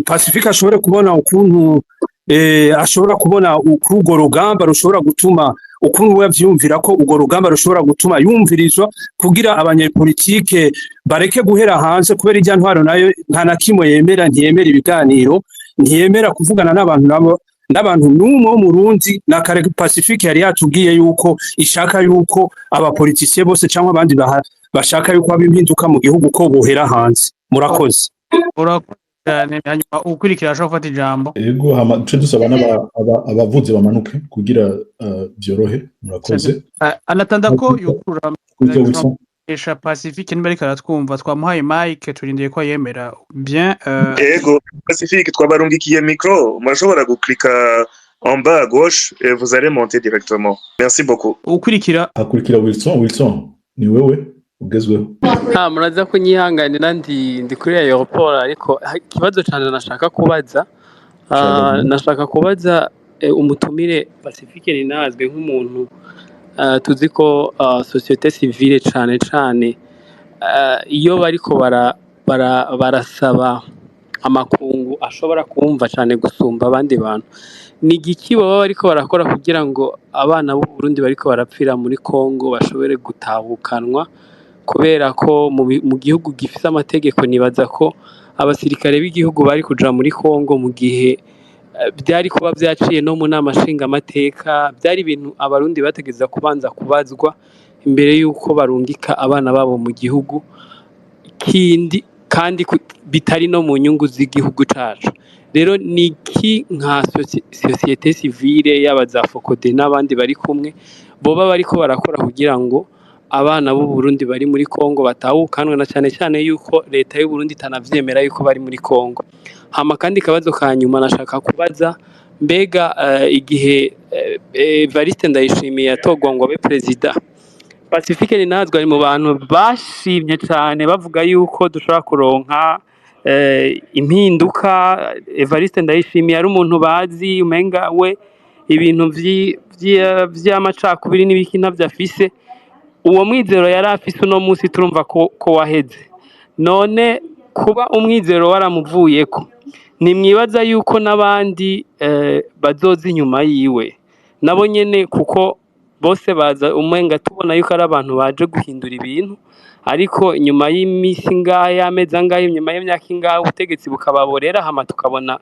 Pacifique ashobore kubona ukuntu ashobora kubona uko urwo rugamba rushobora gutuma ukuntu we avyumvira ko urwo rugamba rushobora gutuma yumvirizwa kugira abanyepolitike bareke guhera hanze kubera irya ntwaro nayo nta na kimwe yemera, ntiyemera ibiganiro, ntiyemera kuvugana n'abantu n'umwe wo mu Burundi. Na kare Pacifique yari yatubwiye yuko ishaka yuko abapolitisiye bose cyangwa abandi bashaka yuko haba impinduka mu gihugu ko bohera hanze. Murakoze. urakoze cyane. Hanyuma ukurikira ashobora gufata ijambo. Ego duce dusaba abavuzi bamanuke kugira byorohe. Murakoze. Anatanda ko yukura Kuko Wilson esha Pacifique niba ariko aratwumva twamuhaye mic turindiye ko yemera. Bien Ego Pacifique twabarungikiye micro, murashobora guklika en bas à gauche et vous allez monter directement. Merci beaucoup. ukurikira hakurikira Wilson ni wewe ugezweho. muraza kunyihanganira ndi kuri aeroport ariko ikibazo cyane nashaka kubaza nashaka kubaza umutumire Pacifique ninazwe nk'umuntu tuzi ko société civile cyane iyo bariko barasaba amakungu ashobora kumva cyane gusumba abandi bantu, ni igiki baba bariko barakora kugira ngo abana b'u Burundi bariko barapfira muri Kongo bashobore gutahukanwa, kubera ko mu gihugu gifite amategeko nibaza ko abasirikare b'igihugu bari kuja muri Kongo mu gihe byari kuba byaciye no mu nama nshingamateka, byari ibintu abarundi bategeza kubanza kubazwa imbere y'uko barungika abana babo mu gihugu kindi kandi bitari no mu nyungu z'igihugu cacu. Rero niki nka société civile y'abaza Focode n'abandi bari kumwe boba bariko barakora kugira ngo abana b'u Burundi bari muri Kongo batahukanwe, na cyane yuko leta y'u Burundi itanavyemera yuko bari muri Kongo. Hama kandi kabazo ka nyuma nashaka kubaza, mbega igihe Evariste Ndayishimiye yatogwa ngo abe perezida, Pacifique ninazwe ari mu bantu bashimye cyane bavuga yuko dushobora kuronka impinduka. Evariste Ndayishimiye ari umuntu bazi umenga we ibintu vy'amacakubiri n'ibiki ntavyo afise. Uwo mwizero yari afise uno munsi turumva ko waheze. None kuba umwizero waramuvuyeko, nimwibaza yuko n'abandi bazoza inyuma yiwe nabo nyene, kuko bose baza umenga tubona yuko ari abantu baje guhindura ibintu, ariko inyuma y'imisi ngahe y'amezi angahe, inyuma y'imyaka ingahe ubutegetsi bukababorera hama tukabona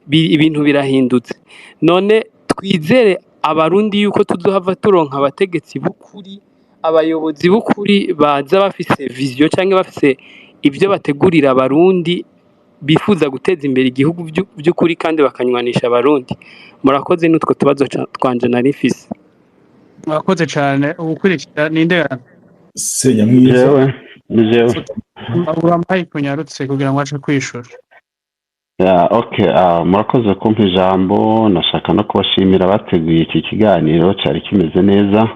ibintu birahindutse. None twizere abarundi yuko tuzohava turonka abategetsi b'ukuri, abayobozi b'ukuri baza bafise vision cyangwa bafise ibyo bategurira abarundi bifuza guteza imbere igihugu by'ukuri kandi bakanywanisha abarundi. Murakoze n'utwo tubazo twanje nari mfise. murakoze cyane. ukurikira ninde Senyamwiza. Jewe urampaye kunyarutse kugira ngo ace kwishura. okay, murakoze kumpa ijambo. Nashaka no kubashimira abateguye iki kiganiro, cyari kimeze neza.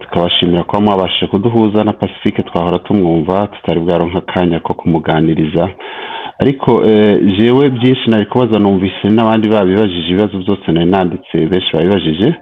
Tukabashimira ko mwabashije kuduhuza na Pacifique, twahora tumwumva tutari bwaronka akanya ko kumuganiriza. Ariko jewe byinshi nari kubaza numvise n'abandi babibajije ibibazo byose nari nanditse, benshi babibajije.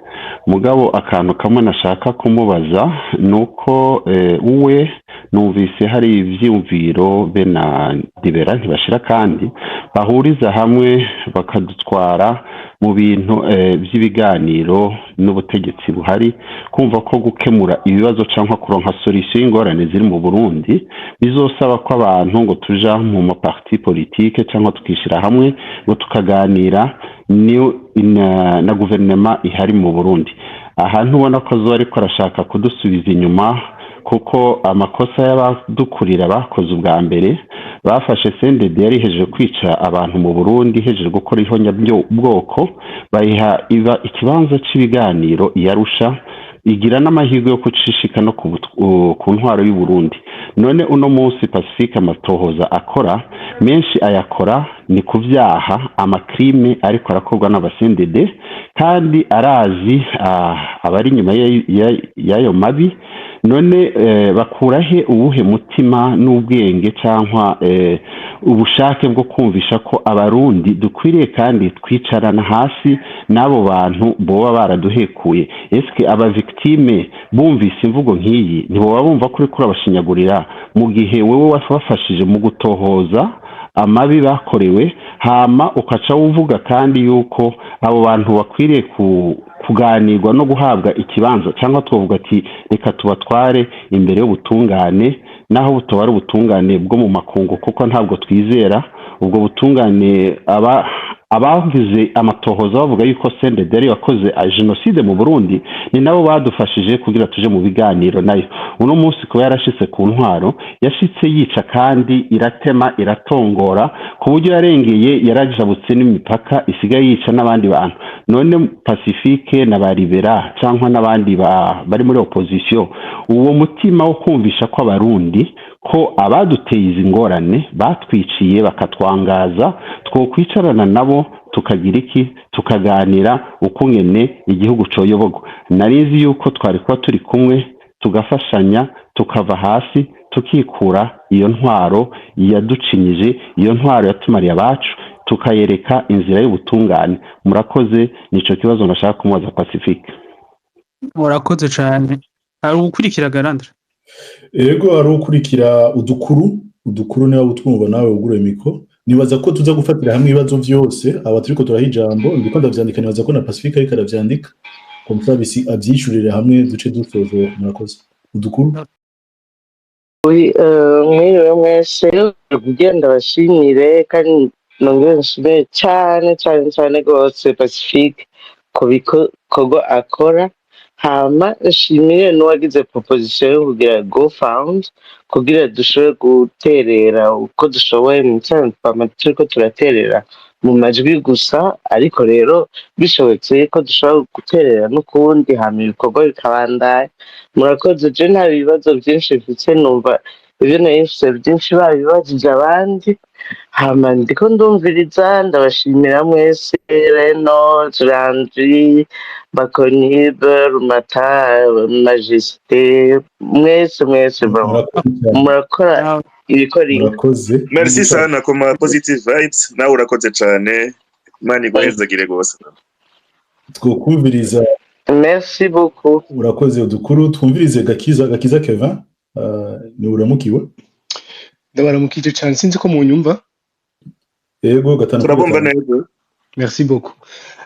Mugabo akantu kamwe nashaka kumubaza nuko uwe numvise hari ivyumviro be na Dibera ntibashira kandi bahuriza hamwe bakadutwara mu bintu by'ibiganiro n'ubutegetsi buhari, kumva ko gukemura ibibazo cyangwa kuronka solution y'ingorane ziri mu Burundi bizosaba ko abantu ngo tuja mu maparti politique cyangwa tukishira hamwe ngo tukaganira na guverinoma ihari mu Burundi. Ahantu ubona ko zo ariko arashaka kudusubiza inyuma, kuko amakosa y'abadukurira bakoze ubwa mbere bafashe CNDD yari hejeje kwica abantu mu Burundi, hejeje gukora ihonya bwoko, bayiha ikibanza cy'ibiganiro yarusha, igira n'amahirwe yo kucishika no ku ntwaro y'u Burundi. None uno munsi Pacifique amatohoza akora menshi ayakora ni kuvyaha amakrime ariko arakorwa n'abasendede, kandi arazi abari nyuma y'ayo mabi. None bakurahe ubuhe mutima n'ubwenge cyangwa ubushake bwo kumvisha ko abarundi dukwiriye kandi twicarana hasi n'abo bantu boba baraduhekuye? Eske aba victime bumvise imvugo nk'iyi ntiboba bumva kuri abashinyagurira, mu gihe wewe wafashije mu gutohoza amabi bakorewe, hama ukaca uvuga kandi yuko abo bantu bakwiriye kuganirwa no guhabwa ikibanza, cyangwa tuvuga ati reka tubatware imbere y'ubutungane, naho butobara ubutungane bwo mu makungu, kuko ntabwo twizera ubwo butungane. Abavuze amatohoza bavuga yuko CNDD wakoze genocide mu Burundi, ni nabo badufashije kugira tuje mu biganiro nayo. Uno munsi kuba yarashitse ku ntwaro, yashitse yica kandi iratema iratongora, ku buryo yarengeye yarajabutse n'imipaka, isigaye yica n'abandi bantu. None Pacifique na Baribera cyangwa n'abandi bari muri opposition, uwo mutima wo kumvisha ko abarundi ko abaduteye izi ngorane batwiciye bakatwangaza, twokwicarana nabo tukagira iki, tukaganira ukungene igihugu coyobogo. Narizi yuko twari kuba turi kumwe tugafashanya, tukava hasi tukikura iyo ntwaro yaducinyije, iyo ntwaro yatumariye abacu, tukayereka inzira y'ubutungane. Murakoze, nico kibazo nashaka kumubaza Pacifique. Murakoze cyane. Ari ugukurikira Garandra? Ego, ari ukurikira udukuru niba utwumva nawe ugure mikro. Nibaza ko tuza gufatira hamwe ibibazo vyose aba turiko turahijambo, ndiko ndavyandika, nibaza ko na Pacifique ariko aravyandika komsa bisi avyishurire hamwe duce dusoje. Murakoze. Udukuru mwiriwe mwese, kugenda bashimire kandi nongere nshimire cyane rwose Pacifique ku bikorwa akora. Hama nshimire n'uwagize proposition yo kugira GoFund kugira dushobore guterera uko dushoboye. mu cyane turiko turaterera mu majwi gusa, ariko rero bishobotse ko dushobora guterera n'ukundi, hama ibikorwa bikabandanya. Murakoze. Je nta bibazo byinshi mfite, numva ibyo nahise byinshi babibajije abandi, hama ndiko ndumviriza. Ndabashimira mwese, Reno, Landry, Bakonibe, Rumata, Majesté, mwese murakora ibikoringa. murakoze. Merci sana kuma positive vibes, nawe urakoze cyane, Imana iguhezagire rwose. Twokumviriza. Merci beaucoup. Urakoze udukuru. Twumvirize Gakiza Kevin, ni uramukiwe. Ndabaramukije cyane, sinzi ko munyumva. Ego, gatanu. Turabumva neza. Merci beaucoup.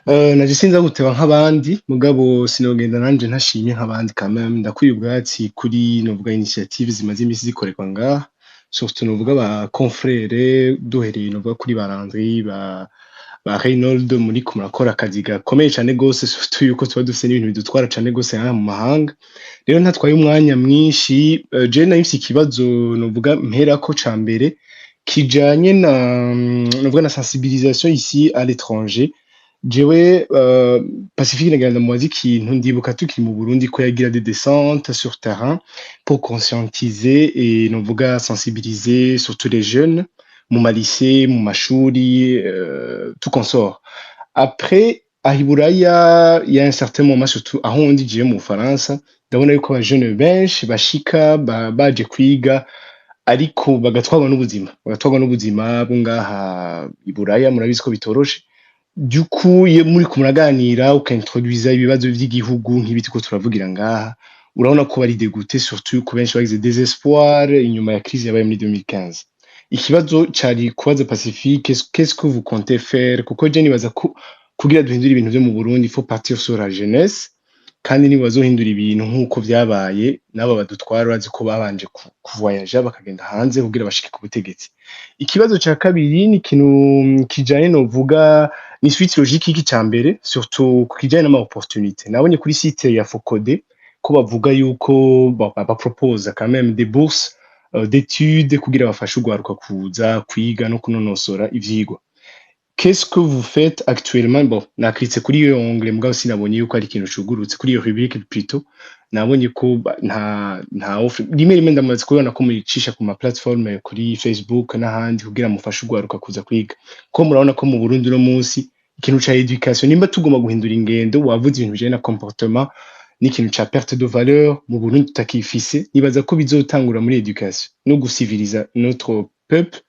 Naje sinza guteba nk'abandi, mugabo sinogenda nanje ntashimye nk'abandi kameme. Ndakwiye ubwatsi kuri novuga initiative zimaze imisi zikorerwa ngaha, surtout novuga ba confrère duhereye novuga kuri Barandri ba Reynold muri kumurakora akazi gakomeye cyane gose, surtout yuko tuba dufite n'ibintu bidutwara cyane gose hano mu mahanga. Rero ntatwaye umwanya mwinshi, je nahise ikibazo novuga mperako ca mbere kijanye na sensibilisation ici à l'étranger. Jewe Pacifique nagenda mubaza ikintu, ndibuka tukiri mu Burundi ko yagira des descentes sur terrain pour conscientiser et novuga sensibiliser surtout les jeunes mu lycée, mu mashuri, tout consort. Après à Iburaya, il y a un certain moment surtout aho ndi je mu Faransa, ndabona yuko aba jeunes benshi bashika baje kwiga ariko bagatwarwa n'ubuzima bwo ngaha Iburaya. Murabizi ko bitoroshe. Du coup, muri kumuraganira ukintroduisa ibibazo by'igihugu nk'ibiti ko turavugira ngaha, urabona ko bari dégoûté, surtout ko benshi bagize désespoir inyuma ya crise yabaye muri 2015. Ikibazo cari kubaza Pacifique, qu'est-ce que vous comptez faire? Kuko je nibaza ko kugira duhindura ibintu byo mu Burundi, il faut partir sur la jeunesse, kandi nibazohindura ibintu nk'uko byabaye nabo badutwara, urazi ko babanje kuvoyager bakagenda hanze kugira bashike ku butegetsi. Ikibazo cya kabiri ni ikintu kijanye novuga ni suite logique iki cya mbere, surtout ku kijanye n'ama opportunité. Nabonye kuri site ya Focode ko bavuga yuko propose quand même des bourses d'études kugira bafashe ugwaruka kuza kwiga no kunonosora ivyigwa. Qu'est-ce que vous faites actuellement? Bon, nakritse kuri iyo onglet mugabo sinabonye yuko ari ikintu cugurutse kuri iyo rubrique plutôt. Nabonye ko nta offer rimwe ndamaze kubona ko muricisha ku ma platform kuri Facebook n'ahandi kugira mufashe ugwaruka kuza kwiga. Ko murabona ko mu Burundi no munsi ikintu ca education nimba tugomba guhindura ingendo, wavuze ibintu bijanye na comportement n'ikintu ca perte de valeur mu Burundi tutakifise. Nibaza ko bizotangura muri education no gusiviliza notre peuple.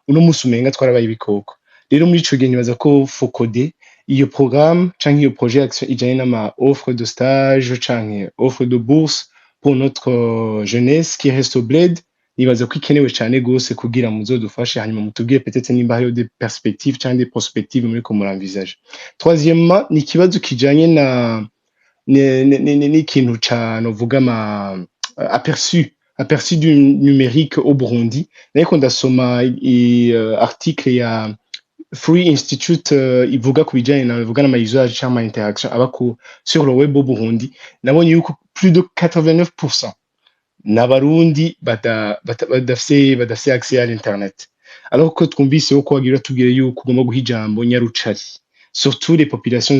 Uno munsi umenga twarabaye ibikoko. Rero muri ico gihe nibaza ko Focode iyo programme canke iyo projet action ijanye n'ama offre de stage canke offre de bourse pour notre jeunesse qui reste au bled nibaza ko ikenewe cyane gose kugira muzodufashe hanyuma mutubwire peut-être nimba hariho des perspectives cyangwa des prospectives muri ko muranvisage. Troisièmement ni ikibazo kijanye na n'ikintu ca novuga aperçu du numérique au Burundi. Nariko ndasoma article ya Free Institute ivuga ku bijanye n'ama usage cyangwa ama interaction aba sur le web au Burundi. Nabonye yuko plus de 89% n'abarundi badafise accès à l'internet. Alors que twumvise ko wagira tubwire yuko ugomba guha ijambo nyarucari. Surtout les populations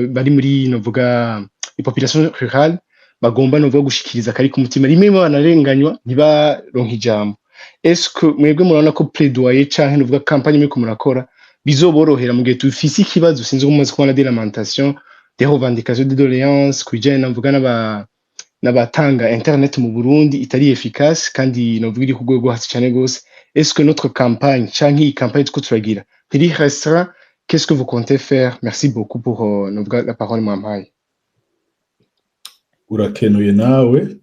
bari muri novuga les populations rurales bagomba novuga gushikiriza kari ku mutima rimwe banarenganywa ntibaronka ijambo. Est-ce que mwebwe murabona ko plaidoyer canke novuga campagne muri ko murakora bizoborohera mu gihe tufise ikibazo sinzi umaze kubona des lamentations des revendications de doléances kujanye novuga n'abatanga internet mu Burundi itari efficace kandi novuga iri ku rwego hasi cyane gose. Est-ce que notre campagne canke iyi campagne tuko turagira iri restera? Qu'est-ce que vous comptez faire? Merci beaucoup pour la parole mwampaye. Urakenuye nawe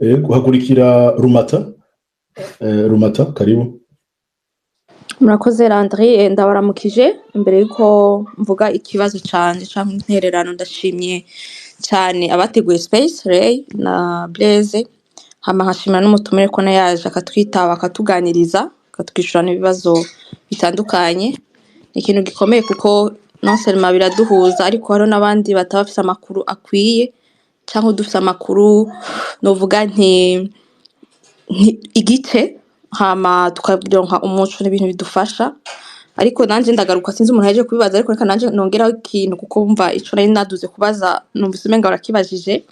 guhakurikira Rumata karibu. Murakoze Landry ndabaramukije imbere yuko mvuga ikibazo canje canke intererano ndashimye cyane abateguye Space Ray na Blaise hama hashimira n'umutumire ko yaje akatwitaba akatuganiriza akatwishurana ibibazo bitandukanye. Ikintu gikomeye kuko non seulement biraduhuza ariko hariho n'abandi batabafise amakuru akwiye cyangwa dufise amakuru novuga nti igice hama tukaronka umuco n'ibintu bidufasha. Ariko nanje ndagaruka sinzi umuntu yaje kubibaza ariko reka nanje nongeraho ikintu kuko bumva ico nari naduze kubaza numvise umenga barakibajije.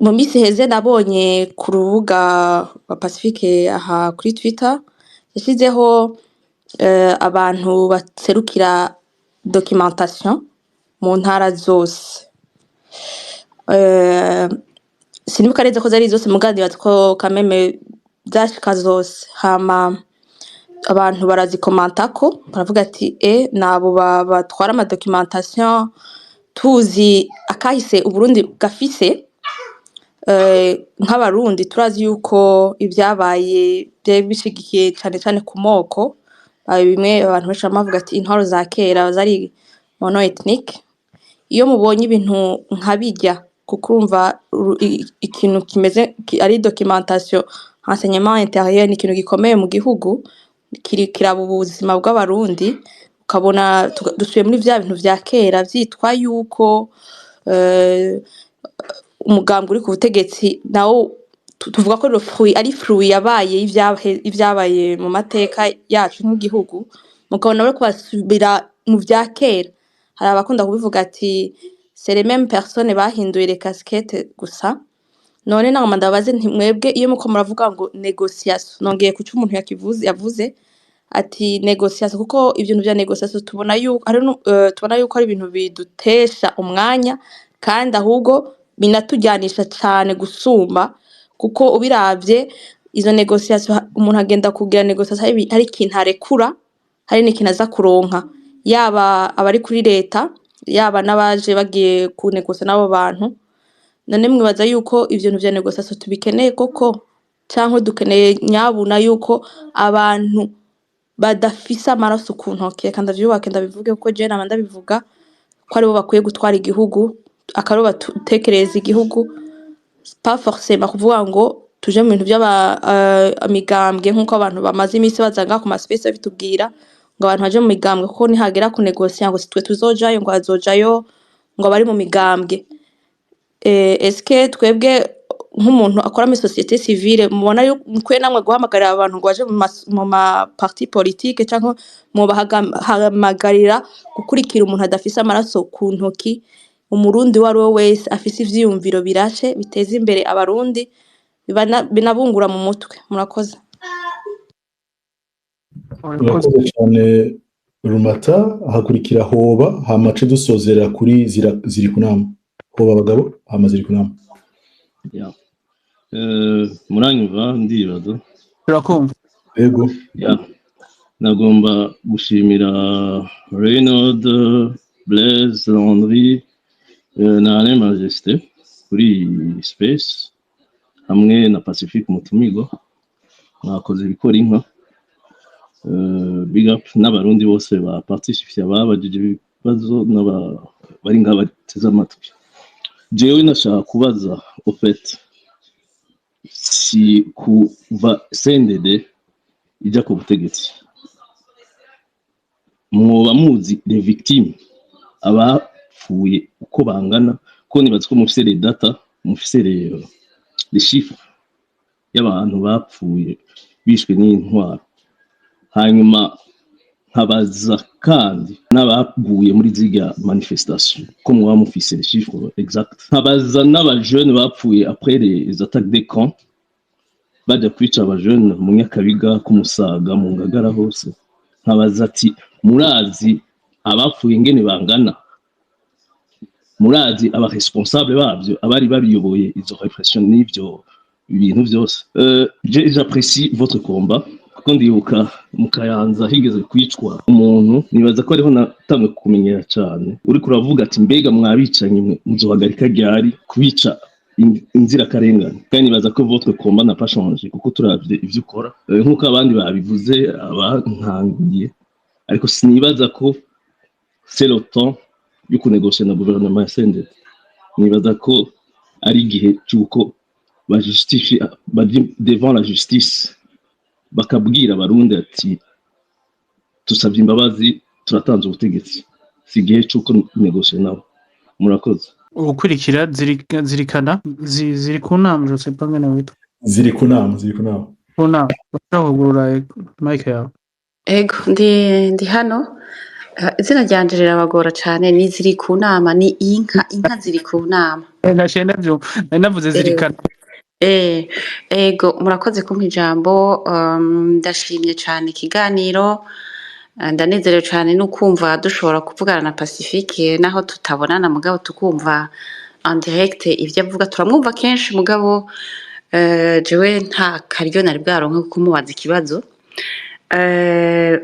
Mu minsi heze nabonye ku rubuga rwa Pacifique aha kuri Twitter yashizeho abantu baserukira documentation mu ntara zose. Sinibuka neza ko zari zose mugandi batko kameme zashika zose hama abantu barazikomantako baravuga ati nabo batwara ama documentation tuzi akahise Uburundi gafise nk'abarundi turazi yuko ibyabaye bishigikiye cyane ku moko bimwe abantu benshi bamavuga ati intwaro za kera zari monoethnique. Iyo mubonye ibintu nkabijya kukumva ikintu kimeze ari documentation enseignement intérieur ni ikintu gikomeye mu gihugu kiraba ubuzima bw'abarundi ukabona dusuye muri vya bintu vya kera vyitwa yuko umugambwe uri ku butegetsi nawo tuvuga ko ari fruit yabaye ivyabaye mu mateka yacu nk'igihugu mukabona bari kubasubira mu vya kera. Hari abakunda kubivuga ati c'est les mêmes personnes bahinduye les casquettes gusa. None nagomba ndabaze nti mwebwe iyo muko muravuga ngo négociation nongeye kuca umuntu yavuze ati négociation kuko ibintu vya négociation tubona yuko ari ibintu bidutesha umwanya kandi ahubwo binatujyanisha cyane gusumba kuko ubiravye izo négociation umuntu agenda kugira négociation hari ikintu arekura hari n'ikintu aza kuronka yaba abari kuri leta yaba nabaje bagiye ku négociation n'abo bantu. None mwibaza yuko ivyo bintu vya négociation tubikeneye koko cyangwa dukeneye nyabuna yuko abantu badafise amaraso ku ntoke kandi avyubake ndabivuge kuko je nama ndabivuga ko aribo bakwiye gutwara igihugu akaro batekereza igihugu pas forcément kuvuga ngo tuje mu bintu by'amigambwe nk'uko abantu bamaze imisi bazanga ku maspace bitubwira ngo abantu baje mu migambwe kuko nihagera ku négocier ngo sitwe tuzojayo ngo azojayo ngo bari mu migambwe. Est-ce que twebwe nk'umuntu akora muri société civile mubona yuko namwe guhamagarira abantu ngo baje mu ma parti politique cyangwa mu bahamagarira gukurikira umuntu adafise amaraso ku ntoki umurundi wari we wese afise ivyiyumviro birashe biteza imbere abarundi binabungura mu mutwe. Murakoze. Urakoze cyane Rumata. Hakurikira Hoba hamace dusozera kuri ziri kunama. Hoba abagabo hama ziri kunama. Muranyumva ndibaza turakumva yego nagomba gushimira Reynold, Blaise, Landry na Majesté kuri space hamwe na Pacifique Mutumigo mwakoze bikora inka. Big up n'abarundi bose ba participate babajije ibibazo bari ngaha bateze amatwi. Jewe nashaka kubaza ofet si kuva CNDD ijya ku butegetsi mwoba muzi les victimes abapfuye uko bangana ko nibaza ko mufise les data mufise les chiffres y'abantu bapfuye bishwe n'intwaro. Hanyuma nkabaza kandi n'abaguye muri ziga manifestation ko mwoba mufise les chiffres exact. Nkabaza n'abajeune bapfuye après les attaques des camps bajya kwica abajeune mu Nyakabiga ku Musaga mu Ngagara hose. Nkabaza ati murazi abapfuye ingene bangana, murazi aba responsable babyo abari babiyoboye izo repression n'ibyo ibintu byose. J'apprécie votre combat kuko ndibuka mu Kayanza higeze kwicwa umuntu, nibaza ko ariho natangiye kumenyera cyane uri kuravuga ati mbega mwabicanye muzohagarika ryari kubica inzirakarengane. Kandi nibaza ko votre combat n'a pas changé kuko turavye ivyo ukora nk'uko abandi babivuze abankangiye, ariko sinibaza ko c'est le temps yo kunegocier na gouvernement ya CNDD. Nibaza ko ari igihe cy'uko bajustifie devant la justice bakabwira abarundi ati tusabye imbabazi turatanze ubutegetsi, si igihe cy'uko negocier nabo. Murakoze. Ugukurikira zirikana ziri ku nama je sais pas ngene witwa ziri ku nama ku nama urahugurura mic yawe. Ego ndi hano. Izina ryanje rirabagora cyane, ni ziri ku nama, ni inka ziri ku nama. Nashe navyo navuze zirikana. Ego murakoze kumpa ijambo. Ndashimye cyane ikiganiro, ndanezerewe cyane no kumva dushobora kuvugana na Pacifique naho tutabonana mugabo tukumva en direct ivyo avuga. Turamwumva kenshi mugabo jewe nta karyo nari bwaronka kumubaza ikibazo.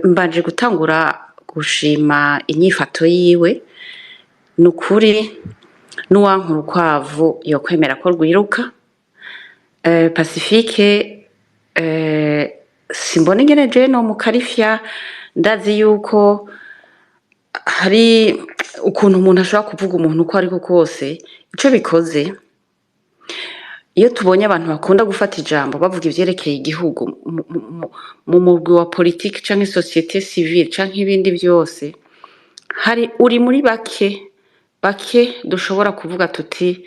Mbanje gutangura gushima inyifato yiwe. Nukuri nuwankuru urukwavu yo kwemera ko rwiruka. Pacifique simbona ingene je no mukarifya, ndazi yuko hari ukuntu umuntu ashobora kuvuga umuntu uko ariko kose ico bikoze. Iyo tubonye abantu bakunda gufata ijambo bavuga ivyerekeye igihugu mu mugwi wa politique canke société civile canke ibindi byose, hari uri muri bake dushobora kuvuga tuti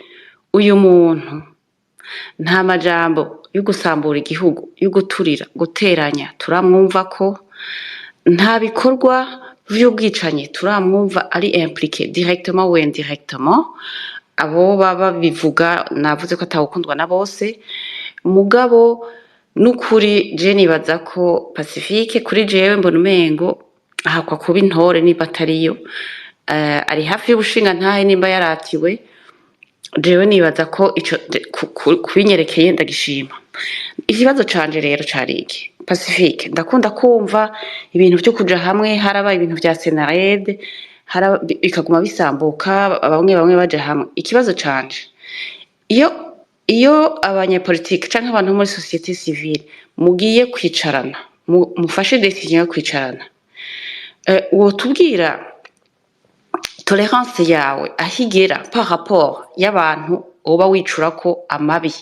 uyu muntu nta majambo yo gusambura igihugu, yo guturira, guteranya turamwumva ko, nta bikorwa vy'ubwicanyi turamwumva ari impliqué directement ou indirectement. Abo baba bivuga navuze ko atawukundwa na bose mugabo nukuri je nibaza ko Pacifique kuri jewe mbona umengo ahakwa kuba intore niba atariyo. Ari hafi y'ubushinga ntahe nimba yaratiwe. Jewe nibaza ko ico kubinyerekeye ndagishima. Ikibazo canje rero cari iki? Pacifique ndakunda kumva ibintu byo kuja hamwe, harabaye ibintu vya Senarede bikaguma bisambuka bamwe baje hamwe. Ikibazo canje iyo abanyepolitike canke abantu muri société civile mugiye kwicarana mufashe decision yo kwicarana, wotubwira tolerance yawe ahigera par rapport y'abantu oba wicurako amabi.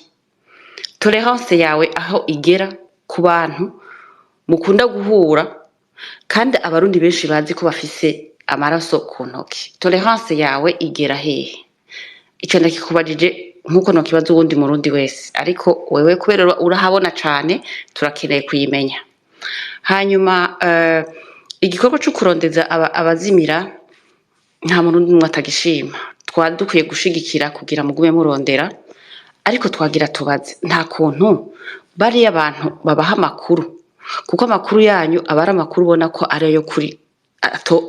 Tolerance yawe aho igera ku bantu mukunda guhura kandi abarundi benshi bazi ko bafise amaraso ku ntoki. Tolerance yawe igera hehe? Ico ndakikubajije nkuko no kibazo uwundi murundi wese, ariko wewe kubera urahabona cane turakeneye kuyimenya. Hanyuma igikorwa cyo kurondeza abazimira nta murundi numwe atagishima. Twadukwiye gushigikira kugira mugume murondera, ariko twagira tubaze nta kuntu bari abantu babaha amakuru, kuko amakuru yanyu abari amakuru ubona ko ari ayo kuri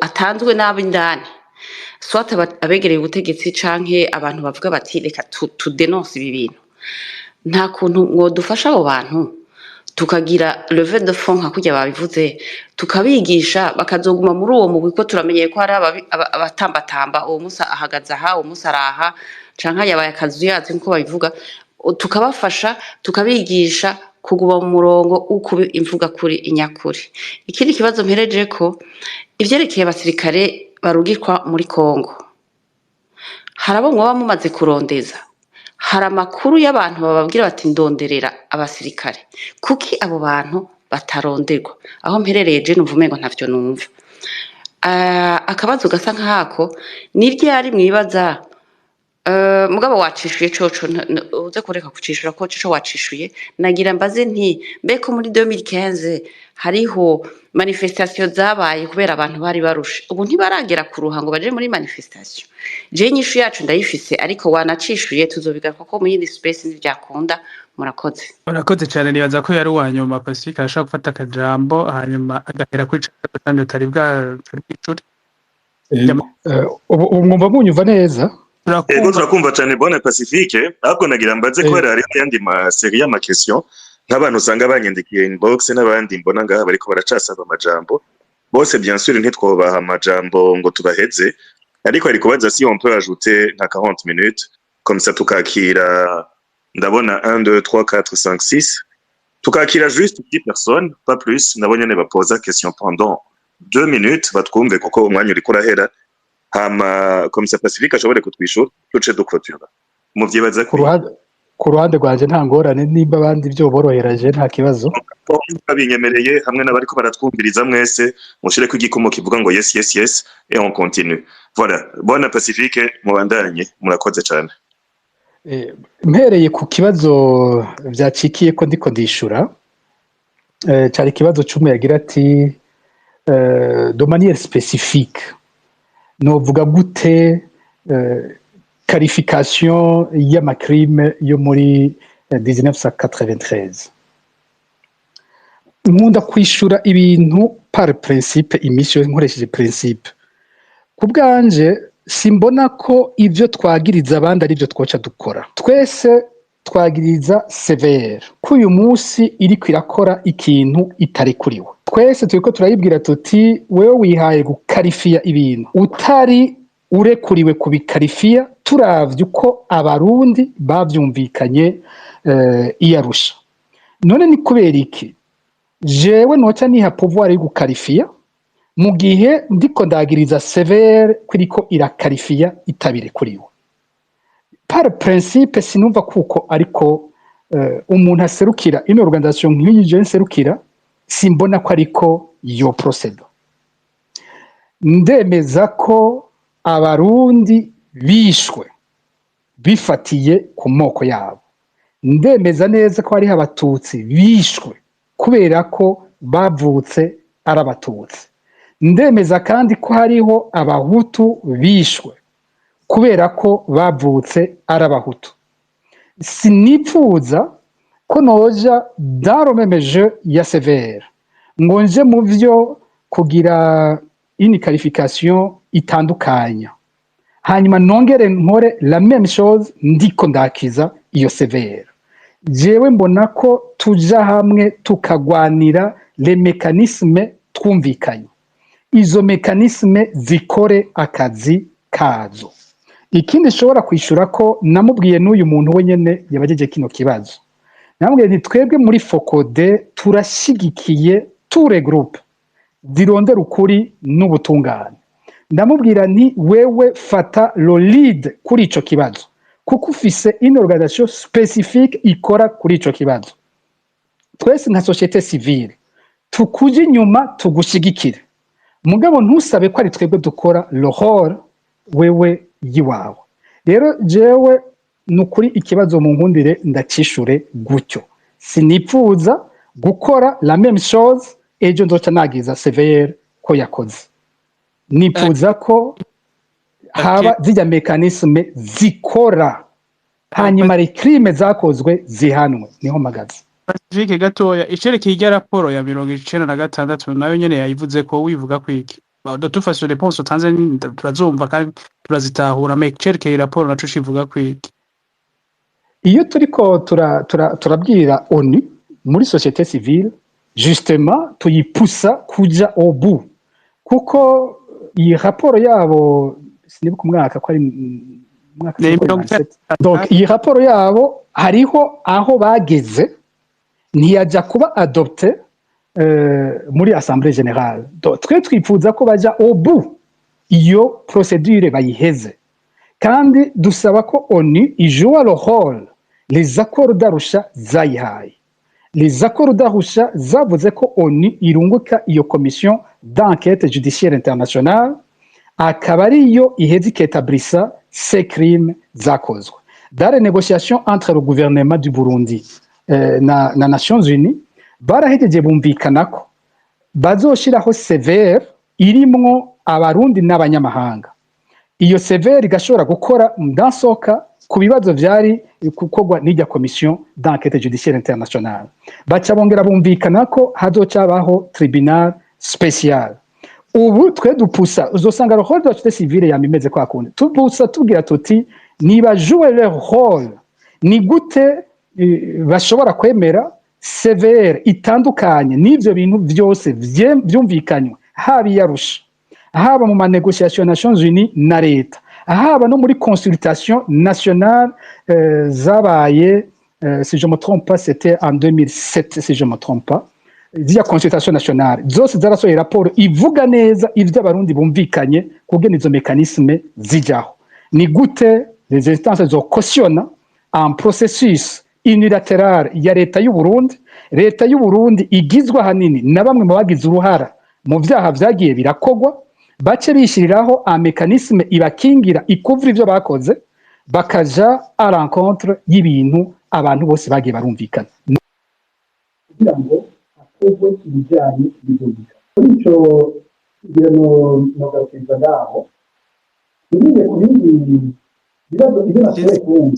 atanzwe n'abindani, soit abegereye ubutegetsi canke abantu bavuga bati reka tudenonce ibi bintu. Nta kuntu mwodufasha abo bantu tukagira levée de fonds nka kurya babivuze, tukabigisha bakazoguma muri uwo mugwi ko turamenyeye ko hari abatambatamba uwo musa ahagaze aha, uwo musa araha, canke yabaye akazuyazi nkuko babivuga tukabafasha tukabigisha kuguma mu murongo uko imvuga kuri inyakuri. Ikindi kibazo mpereje ko ivyerekeye abasirikare barungikwa muri Kongo, hari abo mwaba mumaze kurondeza, hari amakuru y'abantu bababwira bati ndonderera abasirikare, kuki abo bantu bataronderwa? Aho mperereye je numva umengo ntavyo numva. Akabazo gasa nkako niryo yari mwibaza mugabo wacishuye coco uze kureka kucishura ko coco wacishuye, nagira mbaze nti mbeko muri 2015 hariho manifestation zabaye kubera abantu bari barushe, ubu ntibaragera ku ruhango baje muri manifestation. Je nyishu yacu ndayifise ariko wanacishuye tuzobigaruka ko mu yindi space n'ivyakunda. Murakoze. Urakoze cyane, nibaza ko yari uwanyuma Pacifique ashaka gufata akajambo hanyuma agahera kuri cyo kandi utari bwa icuri. Ubu mwumva munyumva neza? Ego turakumva cyane Bonne Pacifique, ahubwo nagira mbaze ko hari yandi ma série y'ama question nk'abantu usanga banyandikiye inbox n'abandi mbona ngaha bariko baracasaba amajambo. Bose bien sûr ntitwobaha amajambo ngo tubaheze, ariko ari kubaza si on peut ajouter nka 40 minutes comme ça tukakira ndabona 1 2 3 4 5 6 tukakira juste 10 personnes pas plus. Ndabonye ne bapoza question pendant 2 minutes batwumve kuko umwanya uri kurahera, hama comme ça Pacifique ashobore kutwishura tuce dukotira muvyibaza ku ruhande rwanje nta ngorane, nimba abandi byo boroheraje nta kibazo. Babinyemereye hamwe n'abariko baratwumviriza mwese mushire ko igikomo kivuga ngo yes yes yes et on continue. Voilà, Bonne Pacifique mubandanye, murakoze cyane. Mpereye ku kibazo vyacikiye ko ndiko ndishura, cyari kibazo cy'umwe yagira ati de manière spécifique novuga gute qualification y'amacrime yo muri 1993. Nkunda kwishura ibintu par principe, imisho nkoresheje principe. Ku bwanje simbona ko ivyo twagiriza abandi ari byo twoca dukora. Twese twagiriza severe ko uyu munsi iri kwirakora ikintu itarekuriwe. Twese turiko turayibwira tuti wewe wihaye gukarifiya ibintu utari urekuriwe kubikarifiya, turavye uko abarundi bavyumvikanye iyarusha. None ni kubera iki jewe noca niha pouvoir yo gukarifiya mu gihe ndiko ndagiriza severe kwiriko irakarifiya itabirekuriwe? Par principe sinumva kuko ariko umuntu aserukira ino organisation nk'iyi je nserukira simbona ko ariko yo procede. Ndemeza ko abarundi bishwe bifatiye ku moko yabo. Ndemeza neza ko hari abatutsi bishwe kubera ko bavutse ari abatutsi. Ndemeza kandi ko hariho abahutu bishwe kubera ko bavutse ari abahutu. Sinipfuza ko noja dans le même jeu ya sévère ngo nje mu vyo kugira une qualification itandukanya hanyuma nongere nkore la même chose ndiko ndakiza iyo sévère. Jewe mbona ko tuja hamwe tukagwanira les mécanismes twumvikanye, izo mécanismes zikore akazi kazo. Ikindi shobora kwishura ko namubwiye n'uyu muntu wenyene yabajeje kino kibazo, namubwiye nti twebwe muri Focode turashigikiye ture groupe zirondera ukuri n'ubutungane. Ndamubwira nti wewe fata lo lead kuri ico kibazo kuko ufise une organisation spécifique ikora kuri ico kibazo. Twese nka société civile tukuje inyuma tugushigikire, mugabo ntusabe ko ari twebwe dukora le rôle wewe yiwawe. Rero jewe nukuri ikibazo mu nkundire ndacishure gutyo, sinipfuza gukora la même chose ejo nzoca nagiza sévère ko yakoze. Nipfuza ko haba zijya mécanisme zikora hanyuma les crimes zakozwe zihanwe, niho magazi. Pacifique gatoya icerekeye irya raporo ya 1996 nayo nyene yayivuze ko wivuga kwiki dutufashe réponse utanze turazumva kandi turazitahura make cerekeye raporo naco civuga kwiki? Iyo turiko turabwira ONU muri société civile justement tuyipusa kuja au bout, kuko iyi raporo yabo sinibuka umwaka ko ari umwaka ni w'ibihumbi mirongo bibiri na icyenda sete. Donc iyi raporo yabo hariho aho bageze ntiyajya kuba adopte muri assemblée générale. Donc twe twifuza ko bajya au bout iyo procédure bayiheze, kandi dusaba ko ONU ijoue le rôle les accords d'Arusha zayihaye. Les accords d'Arusha zavuze ko ONU irunguka iyo commission d'enquête judiciaire internationale, akaba ariyo iheze iketabulisa ces crimes zakozwe. Dans les négociations entre le gouvernement du Burundi na Nations Unies, barahejeje bumvikana ko bazoshiraho sévère irimwo abarundi n'abanyamahanga. Iyo sévère igashobora gukora mudasoka ku bibazo vyari gukorwa n'ijya commission d'enquête judiciaire internationale. Baca bongera bumvikana ko hazocabaho tribunal spécial. Ubu twe dupusa uzosanga rôle de la société civile yamimeze kwa kundi tupusa tubwira tuti niba jouer leur rôle, ni gute bashobora kwemera sévère itandukanye n'ivyo bintu byose byumvikanywe haba iyarusha, haba mu manégociation Nations Unies na leta, haba no muri consultation nationale zabaye si je me trompe pas c'était en 2007 si je me trompe pas, zia consultation nationale zose zarasohoye raporo ivuga neza ivyo abarundi bumvikanye kugena izo mécanisme zijaho. Ni gute les instances zo cautionner un processus unilatéral ya leta y'u Burundi, leta y'u Burundi igizwe hanini na bamwe mu bagize uruhara mu vyaha vyagiye birakogwa, bace bishiriraho un mécanisme ibakingira ikuvura ivyo bakoze, bakaja à l'encontre y'ibintu abantu bose bagiye barumvikana kugira ngo hakorwe ibijanye n'ibyo. Kuri ico kugira no garukiza ngaho nibiye ku bindi bibazo ibyo nashoboye kumva.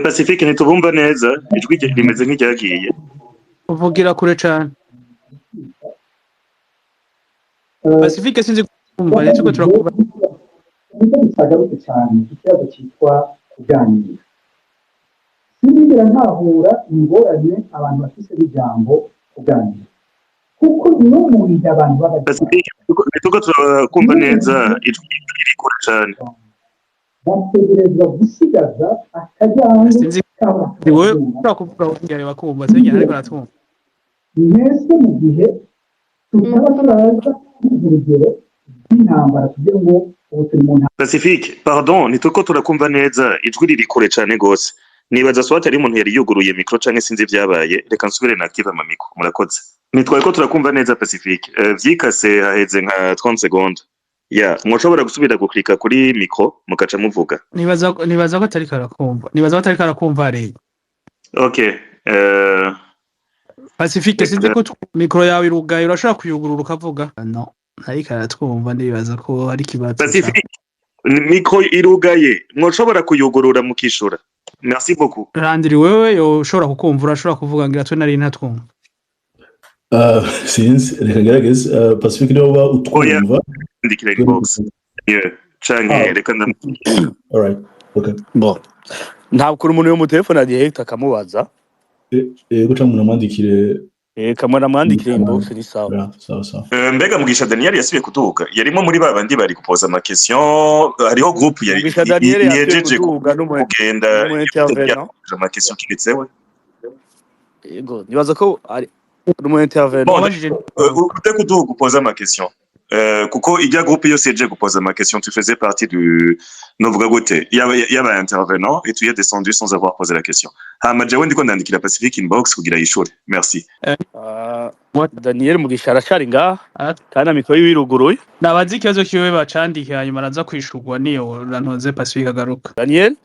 Pacifique ntitubumva neza, ijwi rimeze nk'iryagiye. uvugira kure cyane. Pacifique sinzi kumva rero tuko turakuba nicyo gitagarutse cyane ikibazo cyitwa kuganira. Sinigera ntahura ingorane abantu bafise n'ijambo kuganira kuko no mu bihe abantu Pacifique nituko turakumva neza, ijwi riri kure cyane. bategerezwa gusigaza akajyanye sinzi ni wowe urakuvuga wongera bakumva senya ariko natumva. mwese mu gihe tutaba turaza urugero rw'intambara kugira ngo Pacifique, pardon, nituko turakumva neza, ijwi riri kure cyane gose. Nibaza swati ari umuntu yari yuguruye micro canke sinzi vyabaye, reka nsubire nakiva ama micro, murakoze. Nitwaye ko turakumva neza Pacifique. Vyikase haheze nka 30 secondes. Mushobora gusubira guklika kuri micro mukaca muvuga. Nibaza ko atari karakumva. Nibaza ko atari karakumva rero. Okay. Pacifique sinzi ko micro yawe irugaye urashaka kuyugurura ukavuga. No. Ntari karatwumva ndibaza ko ari kibazo. Pacifique. Micro irugaye. Mwoshobora kuyugurura mukishura. Merci beaucoup. Randiri wewe yo ushobora kukumva urashobora kuvuga ngira twe nari ntatwumva. Since reka gerageze Pacifique niyo ba utwumva ndikira inbox. Canke reka ndam. All right. Okay. Bon. Ntabwo umuntu yo mu telefone agiye hita akamubaza. Guca umuntu amwandikire kamwe namwandikire inbox ni sawa. Sawa. Mbega Mugisha Daniel yasubiye kuduga. Yarimo muri babandi bari kupoza ama question, hariho groupe yari yejeje kugenda ama question kibitsewe. Yego, nibaza ko ari umuntu intervenant. Ute kuduga kupoza ama question. Kuko ijya groupe yose yeje kupoza ama question, tu faisais partie du novuga gute yaba intervenant et tu es descendu sans avoir posé la question. Hama jewe ndiko ndandikira Pacific inbox kugira yishure. Merci. Daniel Mugisha arashari ngaha kandi amikoro yiruguruye. Nabazi ikibazo kiwe bacandike hanyuma araza kwishurwa niyo rantoze Pacifique agaruka. Daniel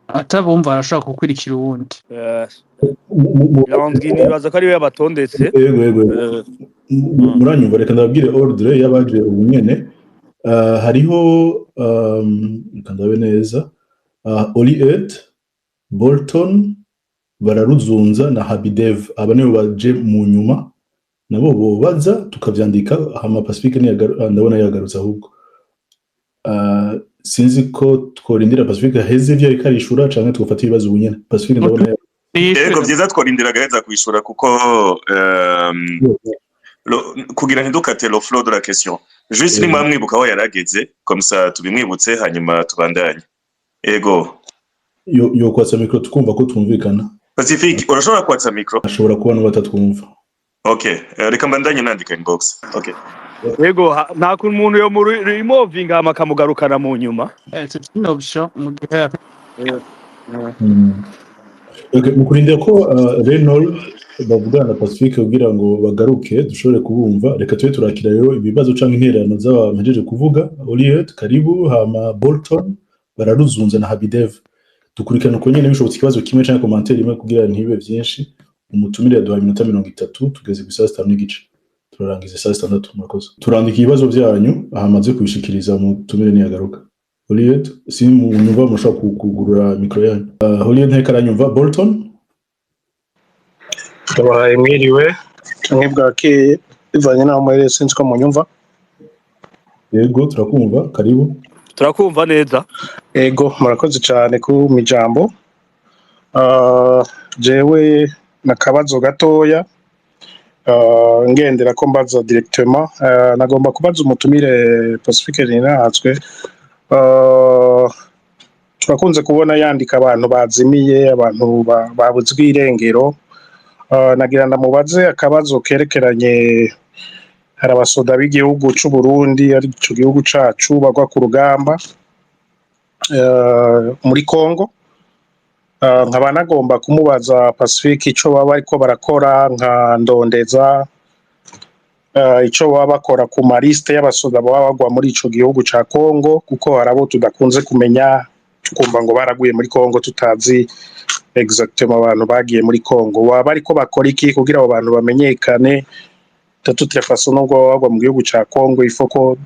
atabumva arashaka gukurikira uwundi. Yandwi nibaza ko ari we yabatondetse. Yego. Muranyumva reka ndababwire ordre yabaje ubunyene. Hariho kandabe neza. Oliet, Bolton, Bararuzunza na Habidev abane baje mu nyuma nabo bobaza tukavyandika hama Pacifique ndabona yagarutse ahubwo sinzi ko tworindira Pacifique heze byo ikarishura canke twofata ibibazo ubunyene Pacifique ndabona yego byiza tworindira gaheza kwishura kuko kugira ntidukate le flow de la question juste nimba mwibuka aho yarageze comme ça tubimwibutse hanyuma tubandanye ego yo kwatsa micro tukumva ko twumvikana Pacifique urashobora kwatsa micro ashobora kuba n'abatatwumva okay reka mbandanye nandika inbox okay yego nta kuntu umuntu yo muri removing amakamugarukana mu nyuma it's an option mu gihe okay mukurindira ko Renault bavugana na Pacifique kugira ngo bagaruke dushobore kubumva reka tube turakira rero ibibazo canke intererano z'abamejeje kuvuga Oliet Karibu hama Bolton bararuzunza na Habidev dukurikirana uko nyene bishobotse ikibazo kimwe canke commentaire imwe kugira ntibe vyinshi umutumire yaduhaye iminota 30 tugeze ku saa 5 n'igice turarangiza saa 6 murakoze turandika ibibazo byanyu ahamaze kubishikiriza umutumire niyagaruka Oliet si munyumva mushaka kugurura micro yanyu Oliet ntekaranyumva Bolton Tabahaye mwiriwe mwibwake bivanye naho muri sinzi ko munyumva yego turakumva karibu turakumva neza yego murakoze cyane ku mijambo jewe nakabazo gatoya ngendera ko mbaza directement nagomba kubaza umutumire Pacifique Ninahatswe turakunze kubona yandika abantu bazimiye abantu babuzwe irengero nagira ndamubaze akabazo kerekeranye hari abasoda b'igihugu cy'u Burundi ari cyo gihugu cacu bagwa ku rugamba muri Kongo nkaba nagomba kumubaza Pacifique ico baba ariko barakora nka ndondeza ico baba bakora ku mariste y'abasoda baba bagwa muri ico gihugu ca Kongo kuko harabo tudakunze kumenya tukumva ngo baraguye muri Kongo tutazi exactement abantu bagiye muri Kongo waba ariko bakora iki kugira abo bantu bamenyekane de toute façon nubwo bagwa mu gihugu ca Kongo ifoko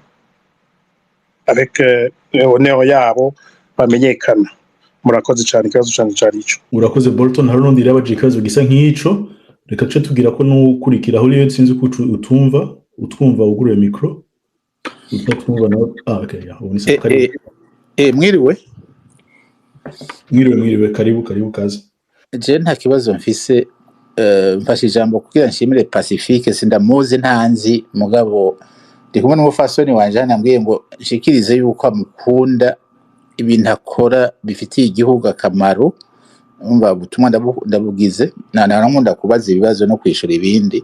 avec honneur yabo bamenyekana murakoze cyane ikibazo cyane cyari ico urakoze Bolton hari n'undi yabaje ikibazo gisa nk'ico reka ce tugira ko n'ukurikira aho rero sinzi ko utwumva uguruye micro utatwumva nawe okay mwiriwe mwiriwe karibu kazi je nta kibazo mfise mfashe ijambo kugira nshimire Pacifique sindamuzi ntanzi mugabo ndi kumwe n'umufasoni wanje nambwiye ngo nshikirize yuko amukunda ibintu akora bifitiye igihugu akamaro umva butumwa ndabugize nkunda kubaza ibibazo no kwishura ibindi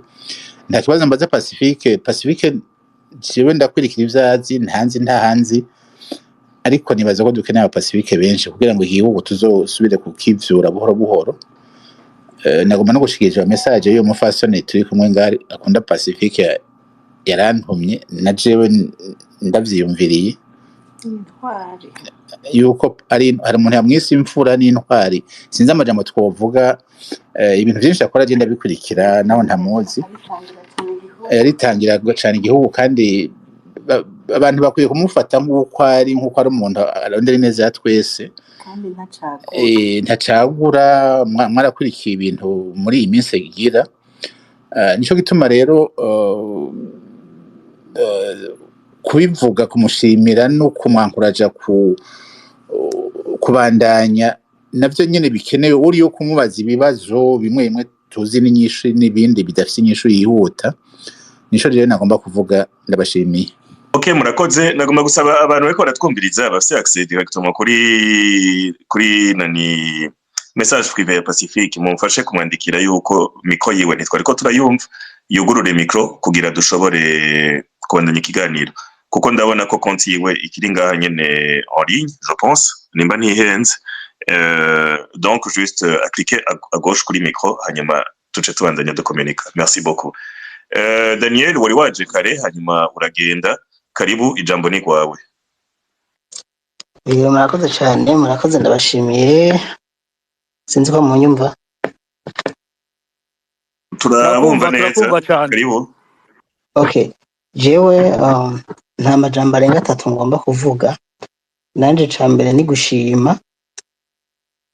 nta kibazo mbaza Pacifique jewe ndakwirikira ivyazi ntahanzi ariko nibaza ko dukeneye Pacifique benshi kugira ngo igihugu tuzosubire kukivyura buhoro nagomba no gushikiriza message yo mufasoni turi kumwe ngari akunda Pacifique yarantumye na jewe ndavyiyumviriye intwari yuko hari umuntu yamwise imfura n'intwari sinzi amajambo twovuga ibintu byinshi akora agenda bikurikira naho ntamuzi yaritangira cyane igihugu kandi abantu bakwiye kumufata nk'uko ari umuntu arondera neza ya twese kandi ntacagura mwarakurikiye ibintu muri iyi minsi igira nico gituma rero kubivuga kumushimira no kumwankuraja kubandanya navyo nyene bikenewe uri yo kumubaza ibibazo bimwe tuzi n'inyishu n'ibindi bidafite inyishu yihuta nico rero nagomba kuvuga ndabashimiye okay murakoze nagomba gusaba abantu bariko baratwumviriza bafite accès directement kuri nani message privé ya Pacifique mumfashe kumwandikira yuko micro yiwe ntitwariko turayumva yugurure micro kugira dushobore kubandanya ikiganiro kuko ndabona ko konti yiwe ikiri ngaha nyene en ligne je pense nimba ntihenze donc juste cliquer à gauche kuri micro hanyuma tuce tubandanya de communiquer merci beaucoup Daniel wari waje kare hanyuma uragenda karibu ijambo ni kwawe murakoze cyane murakoze ndabashimiye sinzi ko munyumva turabumva neza karibu okay jewe nta majambo arenga 3 ngomba kuvuga nanje cambere ni gushima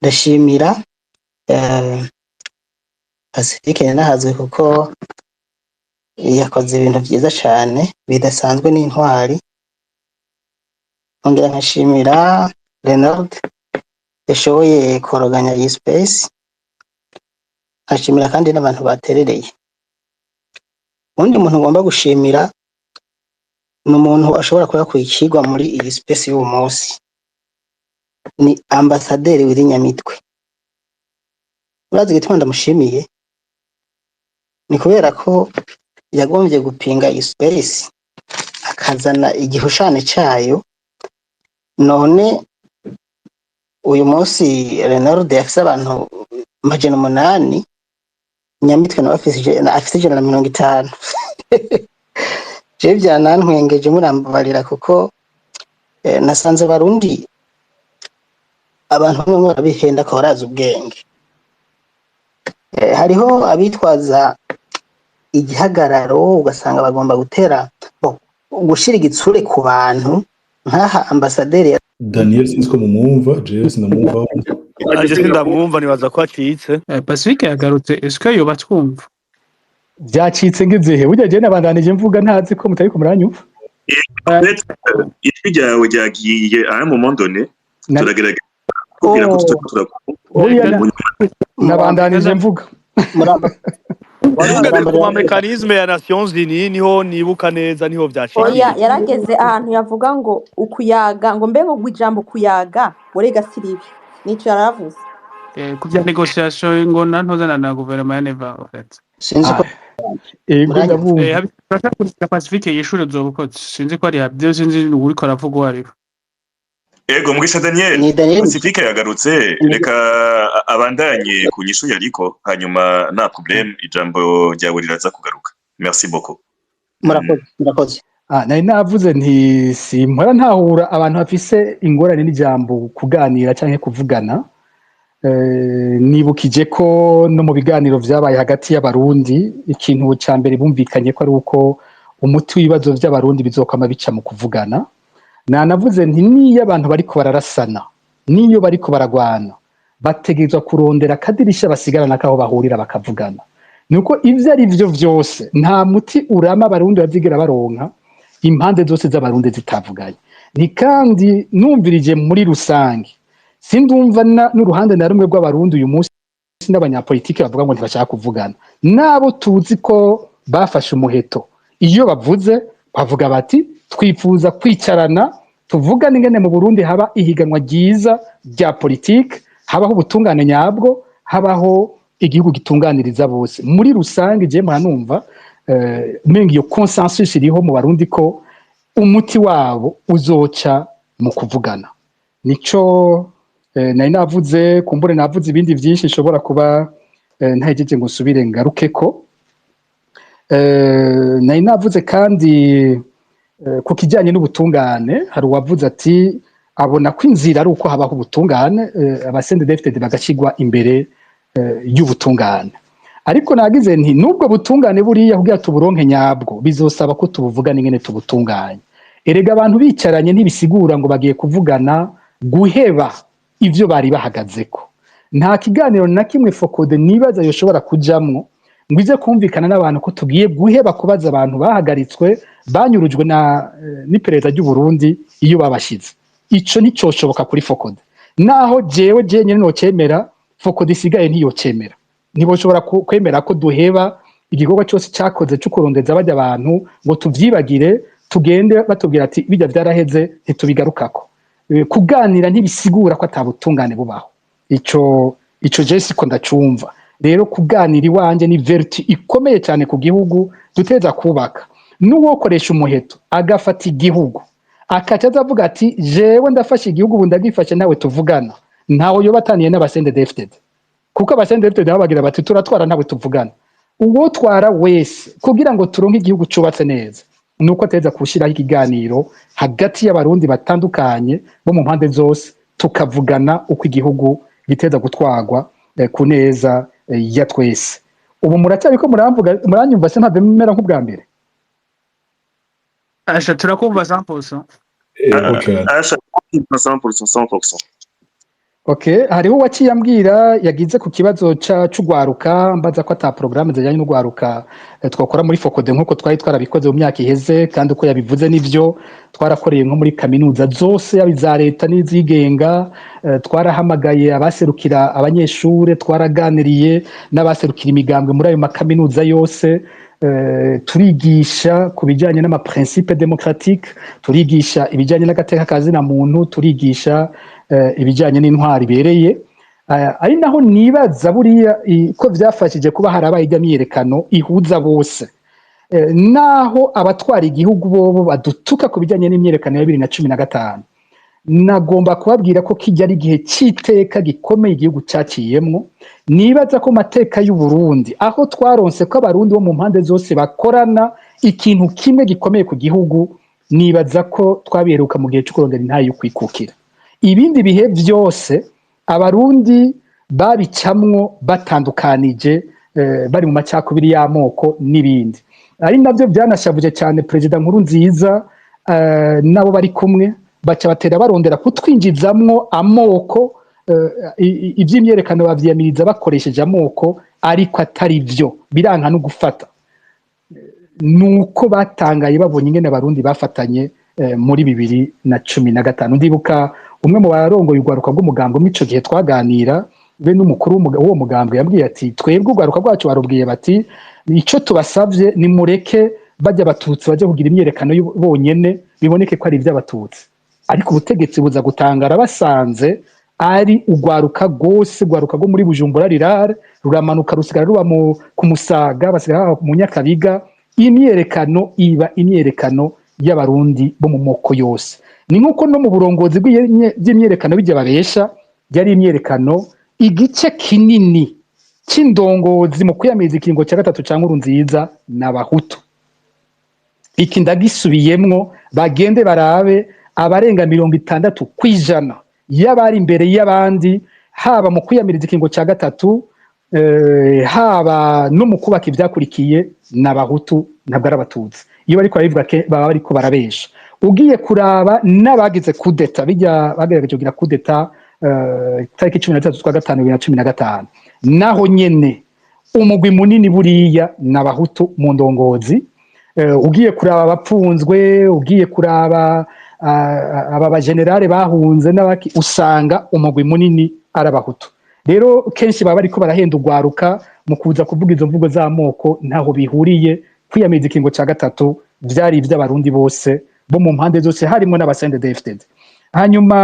ndashimira Pacifique Ninahatswe kuko yakoze ibintu byiza cyane bidasanzwe n'intwari ongera nkashimira Renault yashoboye koroganya iyi space nkashimira kandi n'abantu baterereye undi muntu ngomba gushimira ni umuntu ashobora kuba yakwikirwa muri iyi space y'uwo munsi ni ambasaderi w'Irinyamitwe. Urazi igituma ndamushimiye ni kubera ko yagombye gupinga iyi space akazana igihushane cyayo, none uyu munsi Renard yafise abantu 800, Nyamitwe nawe afise 150. Je byanantwengeje murambabarira kuko nasanze Barundi abantu bamwe barabihenda ko barazi ubwenge. Hariho abitwaza igihagararo ugasanga bagomba gutera gushira igitsure ku bantu nkaha ambasaderi Daniel sinsko mumwumva, jewe sinamwumva. Aje sindamwumva nibaza ko acitse. Pacifique yagarutse eske yoba twumva byacitse ngizehe burya je nabandanije mvuga ntazi ko mutari ko muranyumva. Ijwi ryawe ryagiye à un moment donné turagerageza kugira ko turakubona nabandanije mvuga Wavuga ku ma mécanisme ya Nations Unies niho nibuka neza niho byashyikiye. Oya yarageze ahantu yavuga ngo ukuyaga ngo mbego gwijambo kuyaga urega siribi nico yaravuze. Ku bya négociation ngo ntozana na gouvernement ya Neva en fait. Sinzi ko Pacifique yishure zobuko sinzi ko ari habyo sinzi uri ko aravuga wari. Ego mugisha Daniel Pacifique yagarutse reka abandanye ku nyishu yariko hanyuma nta problem ijambo ryawe riraza kugaruka. Merci beaucoup. Murakoze. Nari navuze nti simpora ntahura abantu bafise ingorane n'ijambo kuganira canke kuvugana. Nibukije ko no mu biganiro vyabaye hagati y'abarundi ikintu ca mbere bumvikanye ko ari uko umuti w'ibibazo vy'abarundi bizokama bica mu kuvugana. Navuze nti niyo abantu bariko bararasana niyo bariko baragwana bategerezwa kurondera akadirisha basigarana kaho bahurira bakavugana. Nuko ivyo ari vyo vyose nta muti urama abarundi bazigira baronka impande zose z'abarundi zitavuganye. Ni kandi numvirije muri rusange sindumva n'uruhande na rumwe rw'abarundi uyu munsi n'abanyapolitike bavuga ngo ntibashaka kuvugana. Nabo tuzi ko bafashe umuheto iyo bavuze bavuga bati twifuza kwicarana tuvugane ingene mu Burundi haba ihiganwa ryiza rya politike, habaho ubutungane nyabwo, habaho igihugu gitunganiriza bose. Muri rusange je mwanumva mengi iyo consensus iriho mu Barundi ko umuti wabo uzoca mu kuvugana. Nico nari navuze kumbure navuze ibindi byinshi nshobora kuba ntahejeje ngo nsubire ngarukeko. Nari navuze kandi ku kijyanye n'ubutungane hari uwavuze ati abona ko inzira ari uko habaho ubutungane abasendedefitede bagashigwa imbere y'ubutungane. Ariko nagize nti nubwo butungane buriya kugira tuburonke nyabwo bizosaba ko tubuvugana ingene tubutunganye. Erega abantu bicaranye ntibisigura ngo bagiye kuvugana guheba ivyo bari bahagazeko. Nta kiganiro na kimwe Focode nibaza yoshobora kujamwo ngo ize kumvikana n'abantu ko tugiye guheba kubaza abantu bahagaritswe banyurujwe n'iperereza ry'u Burundi iyo babashize. Ico nicoshoboka kuri Focode. Naho jewe nyene no cemera Focode isigaye ntiyo cemera. Ntiboshobora kwemera ko duheba igikorwa cyose cyakoze cyo kurondeza bajya abantu ngo tuvyibagire tugende batubwira ati bijya byaraheze ntitubigarukako. Kuganira ntibisigura ko atabutungane bubaho. Ico Jesse ko ndacumva. Rero kuganira iwanje ni verti ikomeye cyane ku gihugu duteza kubaka. Nuwo koresha umuheto agafata igihugu akaca azavuga ati jewe ndafashe igihugu ubu ndagifashe nawe tuvugana. Ntawo yobataniye n'abasendedefted. Kuko abasendedefted nabo bagira bati turatwara nawe tuvugana. Uwo twara wese kugira ngo turonke igihugu cubatse neza nuko ateza kushiraho ikiganiro hagati y'abarundi batandukanye bo mu mpande zose tukavugana uko igihugu giteza gutwagwa ku neza ya twese. Ubu muracyariko muranyumva se ntave mera nk'ubwa mbere. Asha turakumva 100%. Asha 100%. Okay, hariho uwaciye ambwira yagize ku kibazo c'ugwaruka mbaza ko ata programme zijanye n'ugwaruka twakora muri Focode nkuko twari twarabikoze mu myaka iheze kandi uko yabivuze nivyo twarakoreye nko muri kaminuza zose yabiza leta n'izigenga twarahamagaye abaserukira abanyeshure twaraganiriye n'abaserukira imigambwe muri ayo makaminuza yose turigisha ku bijyanye n'amaprincipe démocratique turigisha ibijyanye n'agateka kazina muntu turigisha ibijyanye n'intwari ibereye ari naho nibaza buriya ko byafashije kuba harabaye ijya myiyerekano ihuza bose naho abatwara igihugu bobo badutuka ku bijyanye n'imyiyerekano ya 2015 nagomba kubabwira ko kijya ari igihe cy'iteka gikomeye igihugu cyaciyemwo nibaza ko mateka y'u Burundi aho twaronse ko abarundi bo mu mpande zose bakorana ikintu kimwe gikomeye ku gihugu nibaza ko twabiheruka mu gihe cyo kurondera intayi yo kwikukira ibindi bihe byose abarundi babicamwo batandukanije bari mu macakubiri y'amoko n'ibindi ari navyo byanashavuje cyane Perezida Nkurunziza nabo bari kumwe baca batera barondera kutwinjizamwo amoko iby'imyerekano bavyiyamiriza bakoresheje amoko ariko atari byo biranka no gufata nuko batangaye babonye ingene abarundi bafatanye muri 2015 ndibuka umwe mu barongoye urwaruka rw'umugambo mico gihe twaganira be n'umukuru w'uwo mugambwe yabwiye ati twebwe urwaruka rwacu barubwiye bati ico tubasavye ni mureke bajya abatutsi baje kugira imyerekano bonyene biboneke ko ari iby'abatutsi ariko ubutegetsi buza gutangara basanze ari urwaruka rwose urwaruka rwo muri Bujumbura rirare ruramanuka rusigara ruba ku Musaga basigara mu Nyakabiga imyerekano iba imyerekano y'abarundi bo mu moko yose ni nkuko no mu burongozi bw'imyerekano bijya babesha yari imyerekano igice kinini c'indongozi mu kwiyamiriza ikiringo cya gatatu ca Nkurunziza n'abahutu iki ndagisubiyemwo bagende barabe abarenga 60% y'abari imbere y'abandi haba mu kwiyamiriza ikiringo cya gatatu haba no mu kubaka ivyakurikiye n'abahutu ntabwo ari abatutsi iyo bariko barabivuga baba bariko barabesha ugiye kuraba n'abagize kudeta bijya bagerageje kugira kudeta tariki 13/5/2015 naho nyene umugwi munini buriya n'abahutu mu ndongozi ugiye kuraba abapfunzwe ugiye kuraba aba bagenerale bahunze n'abaki usanga umugwi munini arabahutu rero kenshi baba bariko barahenda urwaruka mu kuza kuvuga izo mvugo z'amoko ntaho bihuriye kwiyamiriza ikingo cya gatatu byari iby'abarundi bose bo mu mpande zose harimo n'abasende DFDD hanyuma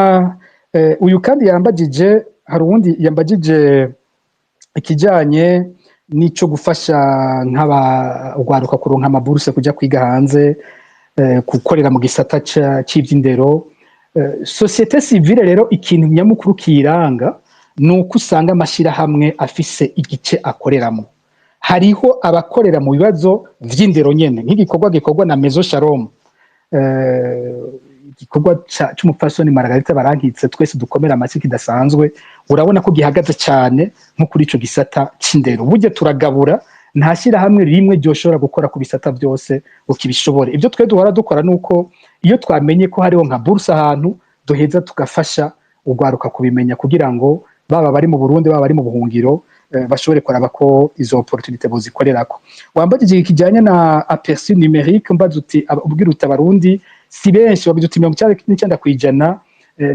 uyu kandi yambagije hari uwundi yambagije ikijanye nico gufasha nk'abarwaruka kuronka amaburuse kujya kwiga hanze gukorera mu gisata cy'ivy'indero societe civile rero ikintu nyamukuru kiranga nuko usanga amashirahamwe afise igice akoreramo hariho abakorera mu bibazo vy'indero nyene nk'igikorwa gikorwa na Maison Shalom igikorwa c'umupfasoni Margarita Barankitse twese dukomera amashyi kidasanzwe urabona ko gihagaze cyane nko kuri ico gisata c'indero burya turagabura ntashyira hamwe rimwe ryoshobora gukora ku bisata byose ukibishobore ibyo twe duhora dukora nuko iyo twamenye ko hariho nka bursa ahantu duheza tugafasha urwaruka kubimenya kugira ngo baba bari mu Burundi baba bari mu buhungiro bashobore kuraba ko izo opportunité bozikorerako wambagije ikijanye na aperçu numérique mbaza uti ubwira utabarundi si benshi bagize uti 99%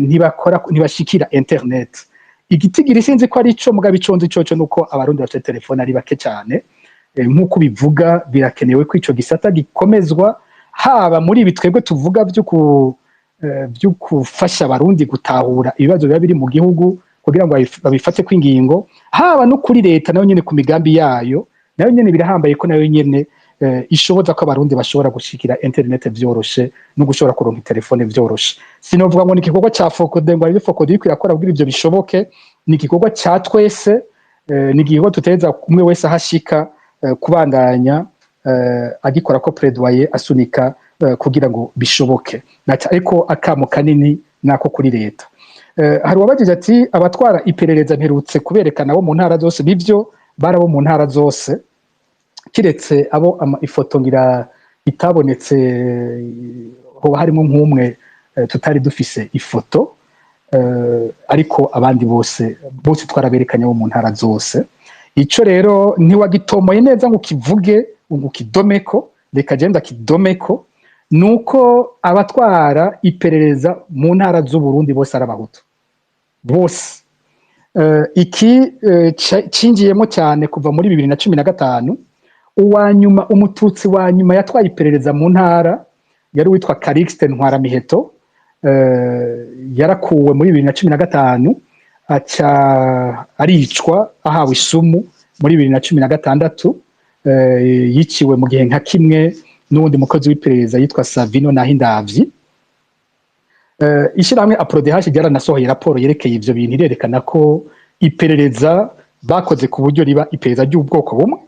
ntibakora ntibashikira internet igitigiri sinzi ko ari ico mugabe iconze coco nuko abarundi bafite telefone ari bake cyane nk'uko bivuga birakenewe ko ico gisata gikomezwa haba muri ibi twebwe tuvuga byo kufasha abarundi gutahura ibibazo biba biri mu gihugu kugira ngo babifate kw'ingingo haba no kuri leta nayo nyene ku migambi yayo nayo nyene birahambaye ko nayo nyene ishoboza ko abarundi bashobora gushikira internet vyoroshe no gushobora kuronka telefone vyoroshe sinovuga ngo ni igikorwa ca Focode ngo ari Focode iko irakora kugira ivyo bishoboke ni igikorwa ca twese ni igikorwa tuteza kumwe wese ahashika kubandanya agikora ko plaidoyer asunika kugira ngo bishoboke ariko akamo kanini nako kuri leta hari wabagije ati abatwara iperereza mperutse kuberekana abo mu ntara zose bivyo barabo mu ntara zose kiretse abo ifoto ngira itabonetse ho harimo nk'umwe tutari dufise ifoto ariko abandi bose twaraberekanye bo mu ntara zose. Ico rero ntiwagitomoye neza ngo kivuge ngo kidomeko, reka genda kidomeko, nuko abatwara iperereza mu ntara z'u Burundi bose ari abahutu bose. Iki cinjiyemo cyane kuva muri 2015. Uwanyuma umututsi wa nyuma yatwaye iperereza mu ntara yari witwa Calixte Ntwaramiheto, yarakuwe muri 2015 aca aricwa ahawe isumu muri 2016, yiciwe mu gihe nka kimwe n'uwundi mukozi w'iperereza yitwa Savino Nahindavyi. Ishyirahamwe APRODH ryaranasohoye raporo yerekeye ivyo bintu, irerekana ko iperereza bakoze ku buryo riba iperereza ry'ubwoko bumwe.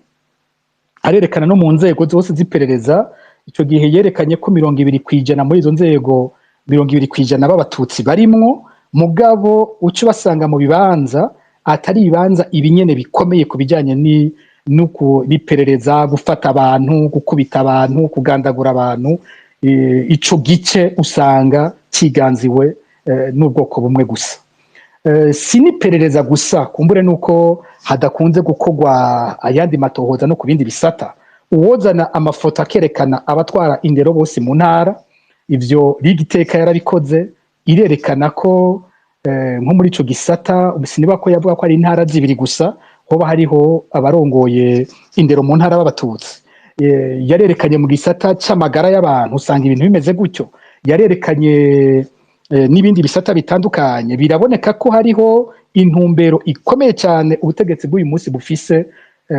Arerekana no mu nzego zose z'iperereza, ico gihe yerekanye ko 20% muri izo nzego 20% b'abatutsi barimwo, mugabo uco basanga mu bibanza atari ibibanza ibinyene bikomeye ku bijanye n'iperereza, gufata abantu, gukubita abantu, kugandagura abantu. Ico gice usanga kiganziwe n'ubwoko bumwe gusa. Siniperereza gusa, kumbure nuko hadakunze gukorwa ayandi matohoza no ku bindi bisata. Uwozana amafoto akerekana abatwara indero bose mu ntara, ivyo rigiteka yarabikoze, irerekana ko nko muri ico gisata siniba ko yavuga ko ari intara zibiri gusa hoba hariho abarongoye indero mu ntara b'abatutsi. Yarerekanye mu gisata c'amagara y'abantu usanga ibintu bimeze gutyo. Yarerekanye n'ibindi bisata bitandukanye. Biraboneka ko hariho intumbero ikomeye cyane ubutegetsi bw'uyu munsi bufise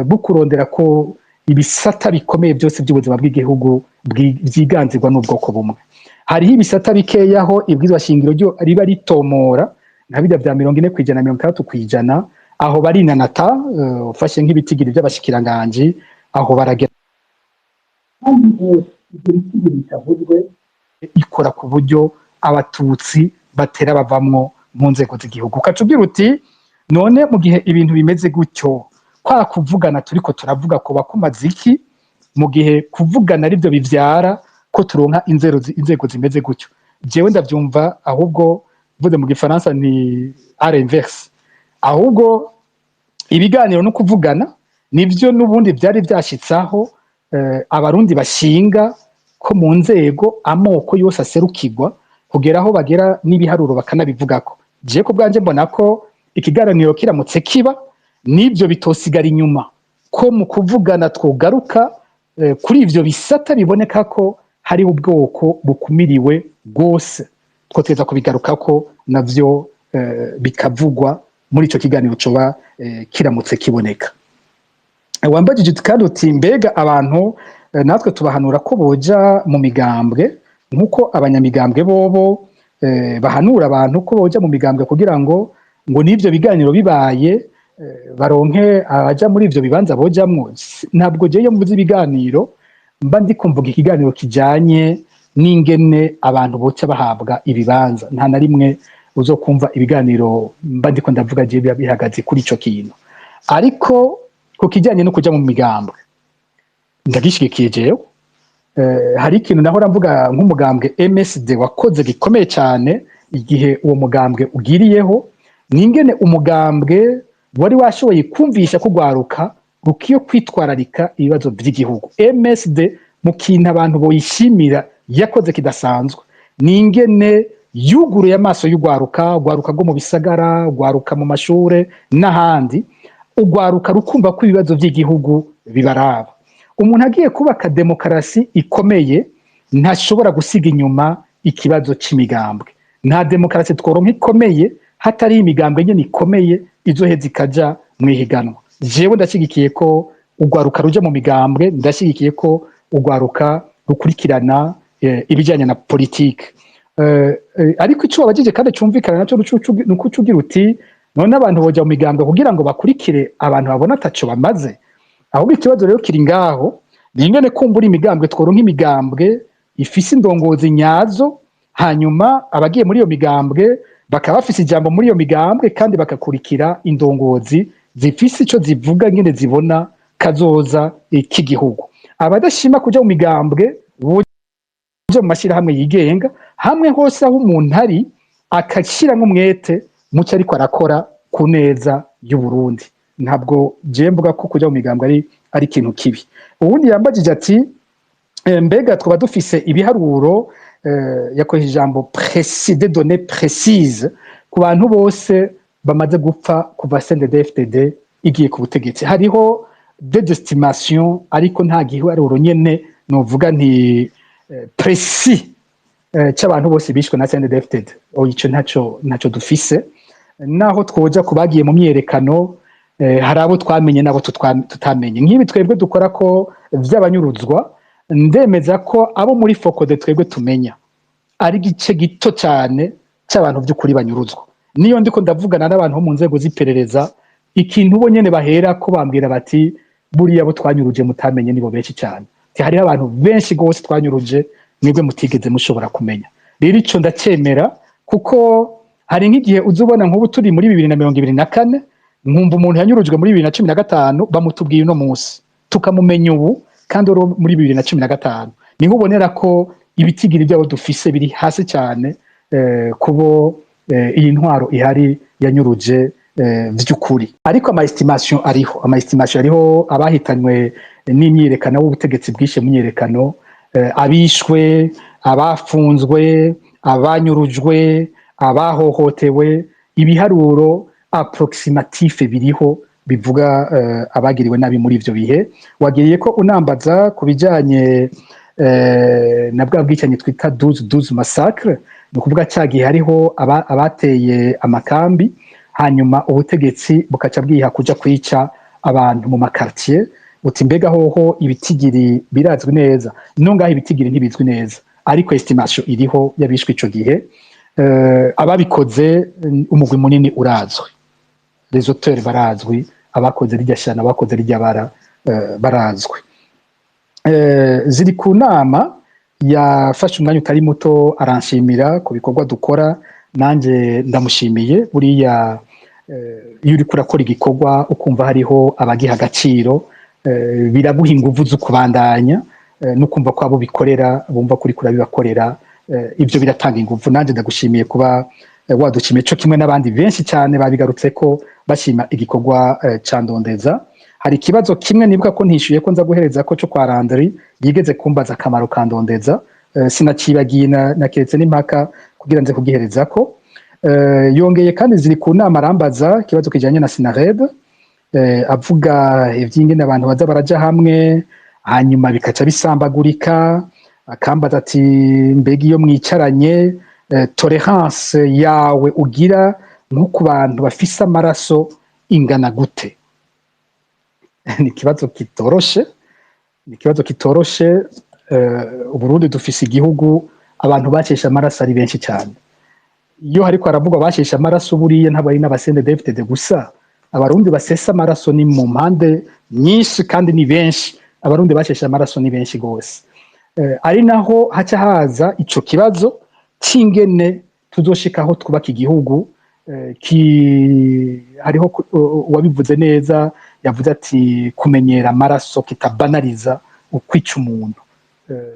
bukurondera ko ibisata bikomeye byose by'ubuzima bw'igihugu byiganzirwa n'ubwoko bumwe. Hariho ibisata bikeyaho ibwirizwa shingiro ryo riba ritomora nka bijya bya 40% 60%, aho barinanata, ufashe nk'ibitigiri by'abashikiranganje aho baragera ikora ku buryo abatutsi batera bavamwo mu nzego z'igihugu. Ukacubwira uti none mu gihe ibintu bimeze gutyo, kwa kuvugana turiko turavuga ko bakumaze iki, mu gihe kuvugana ari byo bivyara ko turonka inzego zimeze gutyo. Jewe ndavyumva ahubwo vuze mu gifaransa ni à l'inverse, ahubwo ibiganiro no kuvugana nivyo n'ubundi byari byashitsaho. Abarundi bashinga ko mu nzego amoko yose aserukirwa kugera aho bagera n'ibiharuro bakanabivugako. Je ko bwanje mbona ko ikiganiro kiramutse kiba nibyo bitosigara inyuma, ko mu kuvugana twogaruka kuri ivyo bisata biboneka ko hari ubwoko bukumiriwe gose, twoteza kubigaruka ko navyo bikavugwa muri ico kiganiro coba kiramutse kiboneka. Wambajije kandi uti mbega abantu natwe tubahanura ko boja mu migambwe nkuko abanyamigambwe bobo bahanura abantu ko boja mu migambwe kugira ngo n'ivyo biganiro bibaye baronke abaja muri ivyo bibanza bojamwo. Ntabwo jeyo mvuze ibiganiro mba ndi kumvuga ikiganiro kijanye n'ingene abantu boca bahabwa ibibanza. Nta na rimwe uzokumva ibiganiro mba ndiko ndavuga je bihagaze kuri ico kintu. Ariko ku kijanye no kuja mu migambwe ndagishigikiye jewe. Hari ikintu nahora mvuga nk'umugambwe MSD wakoze gikomeye cyane igihe uwo mugambwe ugiriyeho, n'ingene umugambwe wari washoboye kumvisha kugwaruka rukiyo kwitwararika ibibazo by'igihugu. MSD mu kintu abantu boyishimira yakoze kidasanzwe, n'ingene yuguruye amaso y'ugwaruka rwo mu bisagara, rwaruka mu mashure n'ahandi, ugwaruka rukumva ko ibibazo by'igihugu bibaraba. Umuntu agiye kubaka demokarasi ikomeye ntashobora gusiga inyuma ikibazo c'imigambwe. Nta demokarasi tworonka ikomeye hatari imigambwe nyene ikomeye izoheza ikaja mwihiganwa. Jewe ndashigikiye ko ugwaruka ruja mu migambwe, ndashigikiye ko ugwaruka rukurikirana ibijanye na politike. Ariko ico wabajije kandi cumvikana naco nuko ugira uti none abantu boja mu migambwe kugira ngo bakurikire abantu babona ataco bamaze. Ahubwo ikibazo rero kiri ngaho, ni ingene kumbura imigambwe tworonka imigambwe ifise indongozi nyazo, hanyuma abagiye muri iyo migambwe bakaba bafise ijambo muri iyo migambwe kandi bakakurikira indongozi zifise ico zivuga ngene zibona kazoza k'igihugu. Abadashima kuja mu migambwe boja mu mashirahamwe yigenga, hamwe hose aho umuntu ari akashira nk'umwete mucyo ariko arakora ku neza y'u Burundi. Ntabwo je mvuga ko kujya mu migambwe ari ikintu kibi. Ubundi yambagije ati mbega twaba dufise ibiharuro yakoresheje ijambo précis, des données précises ku bantu bose bamaze gupfa kuva CNDD-FDD igiye ku butegetsi. Hariho des estimations ariko nta giharuro nyene novuga nti précis cy'abantu bose bishwe na CNDD-FDD. Ico ntaco dufise, naho twoja kubagiye mu myerekano hari abo twamenye nabo tutamenye. Nk'ibi twebwe dukora ko vy'abanyuruzwa, ndemeza ko abo muri Focode twebwe tumenya ari igice gito cyane cy'abantu by'ukuri banyuruzwa. Niyo ndiko ndavugana n'abantu bo mu nzego z'iperereza, ikintu bo nyene bahera ko bambwira bati buriya abo twanyuruje mutamenye nibo benshi cyane. Hariho abantu benshi gose twanyuruje mwebwe mutigeze mushobora kumenya. Rero ico ndacemera, kuko hari nk'igihe uzubona nk'ubu turi muri 2024 nkumva umuntu yanyurujwe muri 2015 bamutubwiye uno munsi tukamumenya ubu kandi oro muri 2015. Niho ubonera ko ibitigiri byabo dufise biri hasi cyane kubo iyi ntwaro ihari yanyuruje vy'ukuri. Ariko ama estimation ariho abahitanywe n'imyiyerekano w'ubutegetsi bwishe mu myiyerekano, abishwe, abafunzwe, abanyurujwe, abahohotewe, ibiharuro approximatif biriho bivuga abagiriwe nabi muri ivyo bihe. Wagiriye ko unambaza kubijanye na bwa bwicanye twita 12 massacre, no kuvuga cyagihe hariho abateye amakambi hanyuma ubutegetsi bukaca bwiha kuja kwica abantu mu makartier. Uti mbega hoho ibitigiri birazwi neza? Nongaho ibitigiri ntibizwi neza, ariko estimation iriho yabishwe ico gihe. Ababikoze umugwi munini urazwi, les auteurs barazwi, abakoze rijya shana, abakoze rijya bara barazwi. Ziri ku nama yafashe umwanya utari muto aranshimira ku bikorwa dukora, nanje ndamushimiye. Buriya iyo uri kurakora igikorwa ukumva hariho abagiha agaciro, biraguha inguvu zo kubandanya no kumva ko abo bikorera bumva kuri kurabibakorera, ibyo biratanga inguvu. Nanje ndagushimiye kuba wadushimiye cyo kimwe n'abandi benshi cyane babigarutse ko bashima igikorwa ca Ndondeza. Hari ikibazo kimwe nibuka ko ntishuye ko nza guhereza ko cyo kwa Landry yigeze kumbaza akamaro ka Ndondeza, sinacibagiye naketse n'impaka kugira nze kugihereza ko. Yongeye kandi ziri ku nama arambaza ikibazo kijanye na Sinared, avuga ivy'ingene abantu baza baraja hamwe hanyuma bikaca bisambagurika. Akambaza ati mbega iyo mwicaranye tolerance yawe ugira nko ku bantu bafise amaraso ingana gute? Ni ikibazo kitoroshe. Uburundi dufise igihugu abantu bacesha amaraso ari benshi cyane. Iyo hariko aravuga bacesha amaraso buriye ntabwo ari n'abasendedefitede gusa, abarundi basesa amaraso ni mu mpande nyinshi kandi ni benshi. Abarundi bacesha amaraso ni benshi gose. Ari naho haca haza ico kibazo c'ingene tuzoshikaho twubaka igihugu. Hariho wabivuze neza, yavuze ati kumenyera amaraso kitabanariza ukwica umuntu.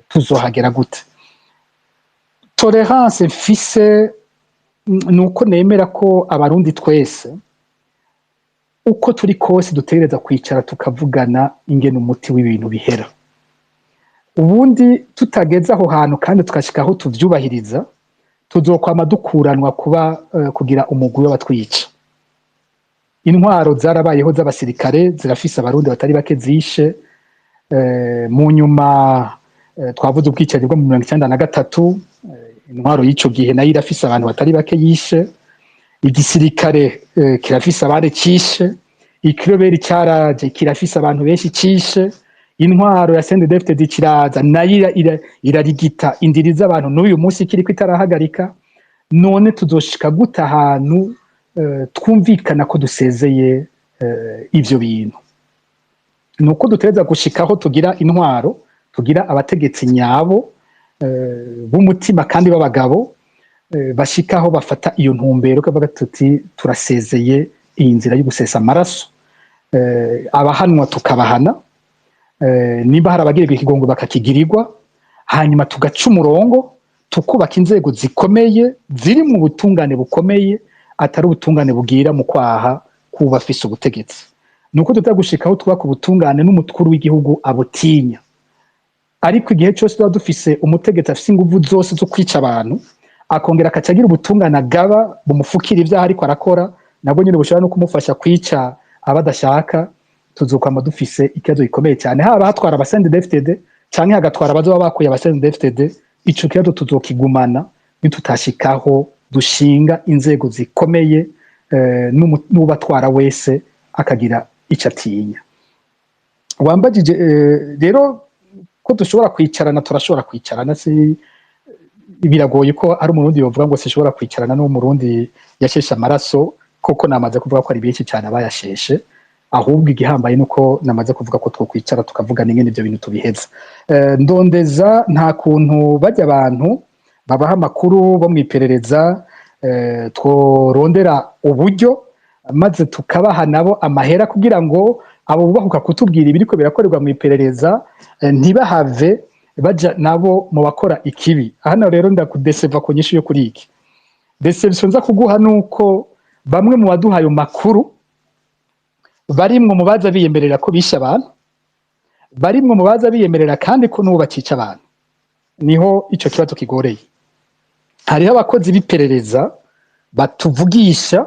Tuzohagera gute? Tolerance mfise nuko nemera ko abarundi twese uko turi kose dutegereza kwicara tukavugana ingene umuti w'ibintu bihera. Ubundi tutageze aho hantu kandi tukashikaho tuvyubahiriza, tuzokwama dukuranwa kugira umugwi w'abatwica. Intwaro zarabayeho z'abasirikare zirafise abarundi batari bake zishe. Mu nyuma twavuze ubwicanyi bwo mu 1993, intwaro y'ico gihe nayo irafise abantu batari bake yishe. Igisirikare kirafise abandi cishe. Ikiroberi cyaraje kirafise abantu benshi cishe. Intwaro ya CNDD-FDD kiraza nayo irarigita indiri z'abantu n'uyu munsi kiriko itarahagarika. None tuzoshika guta ahantu twumvikana ko dusezeye ivyo bintu? Nuko dutereza gushikaho tugira intwaro, tugira abategetsi nyabo b'umutima kandi b'abagabo, bashikaho bafata iyo ntumbero kavuga tuti turasezeye iyi nzira yo gusesa amaraso. Abahanwa tukabahana, niba hari abagirirwa ikigongo bakakigirirwa, hanyuma tugaca umurongo tukubaka inzego zikomeye ziri mu butungane bukomeye, atari ubutungane bubwira mu kwaha kuba afise ubutegetsi nuko tutagushikaho twubaka ubutungane n'umukuru w'igihugu abutinya ariko igihe cyose tuba dufise umutegetsi afise inguvu zose zo kwica abantu akongera akacagira ubutungane agaba bumufukira ibyaha ariko arakora nabwo nyine bushobora no kumufasha kwica abadashaka tuzokwama dufise ikibazo gikomeye cyane haba hatwara abasendefdd canke hagatwara abazoba bakuye abasendefdd ico kibazo tuzokigumana nitutashikaho dushinga inzego zikomeye n'ubatwara wese akagira ico atinya wambajije rero ko dushobora kwicarana turashobora kwicarana si biragoye ko ari umurundi yovuga ngo sishobora kwicarana n'umurundi yasheshe amaraso koko namaze kuvuga ko ari benshi cyane abayasheshe ahubwo igihambaye nuko namaze kuvuga ko twokwicara tukavuga n'ingene ibyo bintu tubiheza ndondeza nta kuntu bajya abantu babaha amakuru bo mwiperereza tworondera uburyo maze tukabaha nabo amahera kugira ngo abo bubahuka kutubwira ibiriko birakorerwa mu iperereza ntibahave baja nabo mu bakora ikibi hano rero ndakudeseva ku nyishu yo kuri iki deception nza kuguha nuko bamwe mu baduhaye makuru barimwe mu baza biyemerera ko bisha abantu barimwe mu baza biyemerera kandi ko n'ubu bacica abantu niho ico kibazo kigoreye hariho abakozi b'iperereza batuvugisha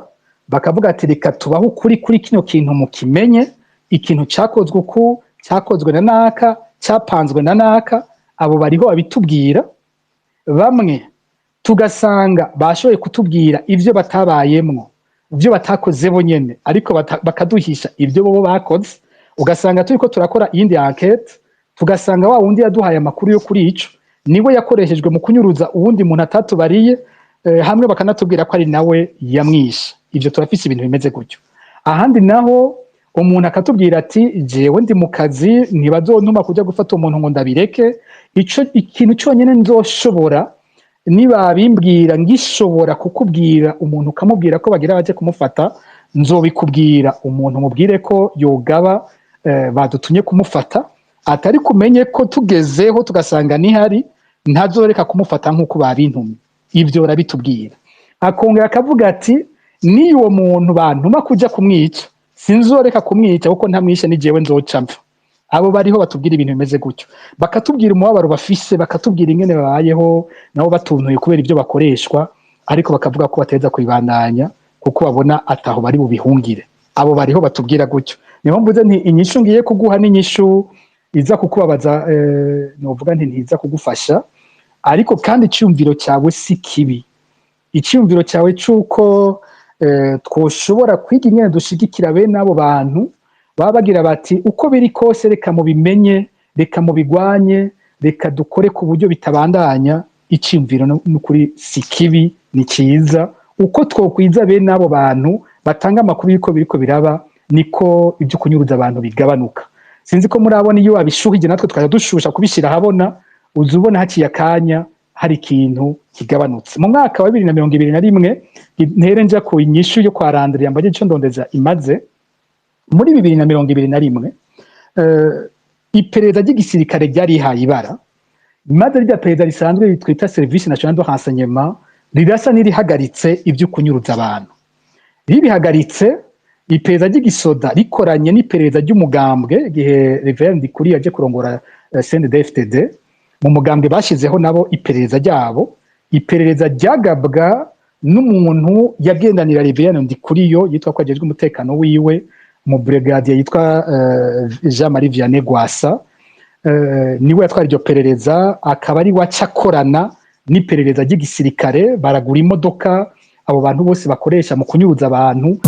bakavuga ati reka tubaho ukuri kuri kino kintu mukimenye ikintu cyakozwe uku cyakozwe na naka cyapanzwe na naka abo bariho babitubwira bamwe tugasanga bashoboye kutubwira ibyo batabayemwo ibyo batakoze bo nyene ariko bakaduhisha ibyo bo bakoze ugasanga turiko turakora iyindi enquête tugasanga wa wundi yaduhaye amakuru yo kuri ico niwe yakoreshejwe mu kunyuruza uwundi muntu atatubariye hamwe bakanatubwira ko ari nawe yamwishe ivyo turafise ibintu bimeze gutyo ahandi naho umuntu akatubwira ati jewe ndi mu kazi ntibazontuma kujya gufata umuntu ngo ndabireke ico ikintu cyonyine nzoshobora niba bimbwira ngishobora kukubwira umuntu ukamubwira ko bagira baje kumufata nzobikubwira umuntu mubwire ko yogaba badutumye kumufata atari kumenye ko tugezeho tugasanga nihari ntazoreka kumufata nk'uko babintumye ibyo barabitubwira akongera akavuga ati ni uwo muntu bantuma kujya kumwica sinzoreka kumwica kuko ntamwishe ni jewe nzoca mpfa abo bariho batubwira ibintu bimeze gutyo bakatubwira umubabaro bafise bakatubwira ingene babayeho nabo batuntuye kubera ibyo bakoreshwa ariko bakavuga ko bateza kubibandanya kuko babona ataho bari bubihungire abo bariho batubwira gutyo niho mvuze nti inyishu ngiye kuguha n'inyishu iza kukubabaza novuga nti ntiza kugufasha ariko kandi icyumviro cyawe si kibi icyumviro cyawe cy'uko twoshobora kwiga ingene dushigikira bene abo bantu baba bagira bati uko biri kose reka mubimenye reka mubigwanye reka dukore ku buryo bitabandanya icyumviro n'ukuri si kibi ni cyiza uko twokwiza bene abo bantu batanga amakuru y'uko biriko biraba niko ibyo kunyuruza abantu bigabanuka sinzi ko murabona iyo abishuhije natwe twaje dushusha kubishira habona uzubona haciye akanya hari ikintu kigabanutse mu mwaka wa 2021 ntere nja ku inyishu yo kwa Randri yambaje ico ndondeza imaze muri 2021 iperereza ry'igisirikare ryari haye ibara imaze rya perereza risanzwe twita Service National de Renseignement rirasa nirihagaritse ibyo kunyuruza abantu ribihagaritse iperereza ry'igisoda rikoranye n'iperereza ry'umugambwe gihe Reverend Ndikuri yaje kurongora CNDD-FDD mu mugambwe bashizeho nabo iperereza ryabo iperereza ryagabwa n'umuntu yagendanira Reverend Ndikuriyo yitwa ko ajejwe umutekano wiwe mu brigade yitwa Jean Marie Vianney Gwasa niwe yatwara iryo perereza akaba ari wacakorana n'iperereza ry'igisirikare baragura imodoka abo bantu bose bakoresha mu kunyuruza abantu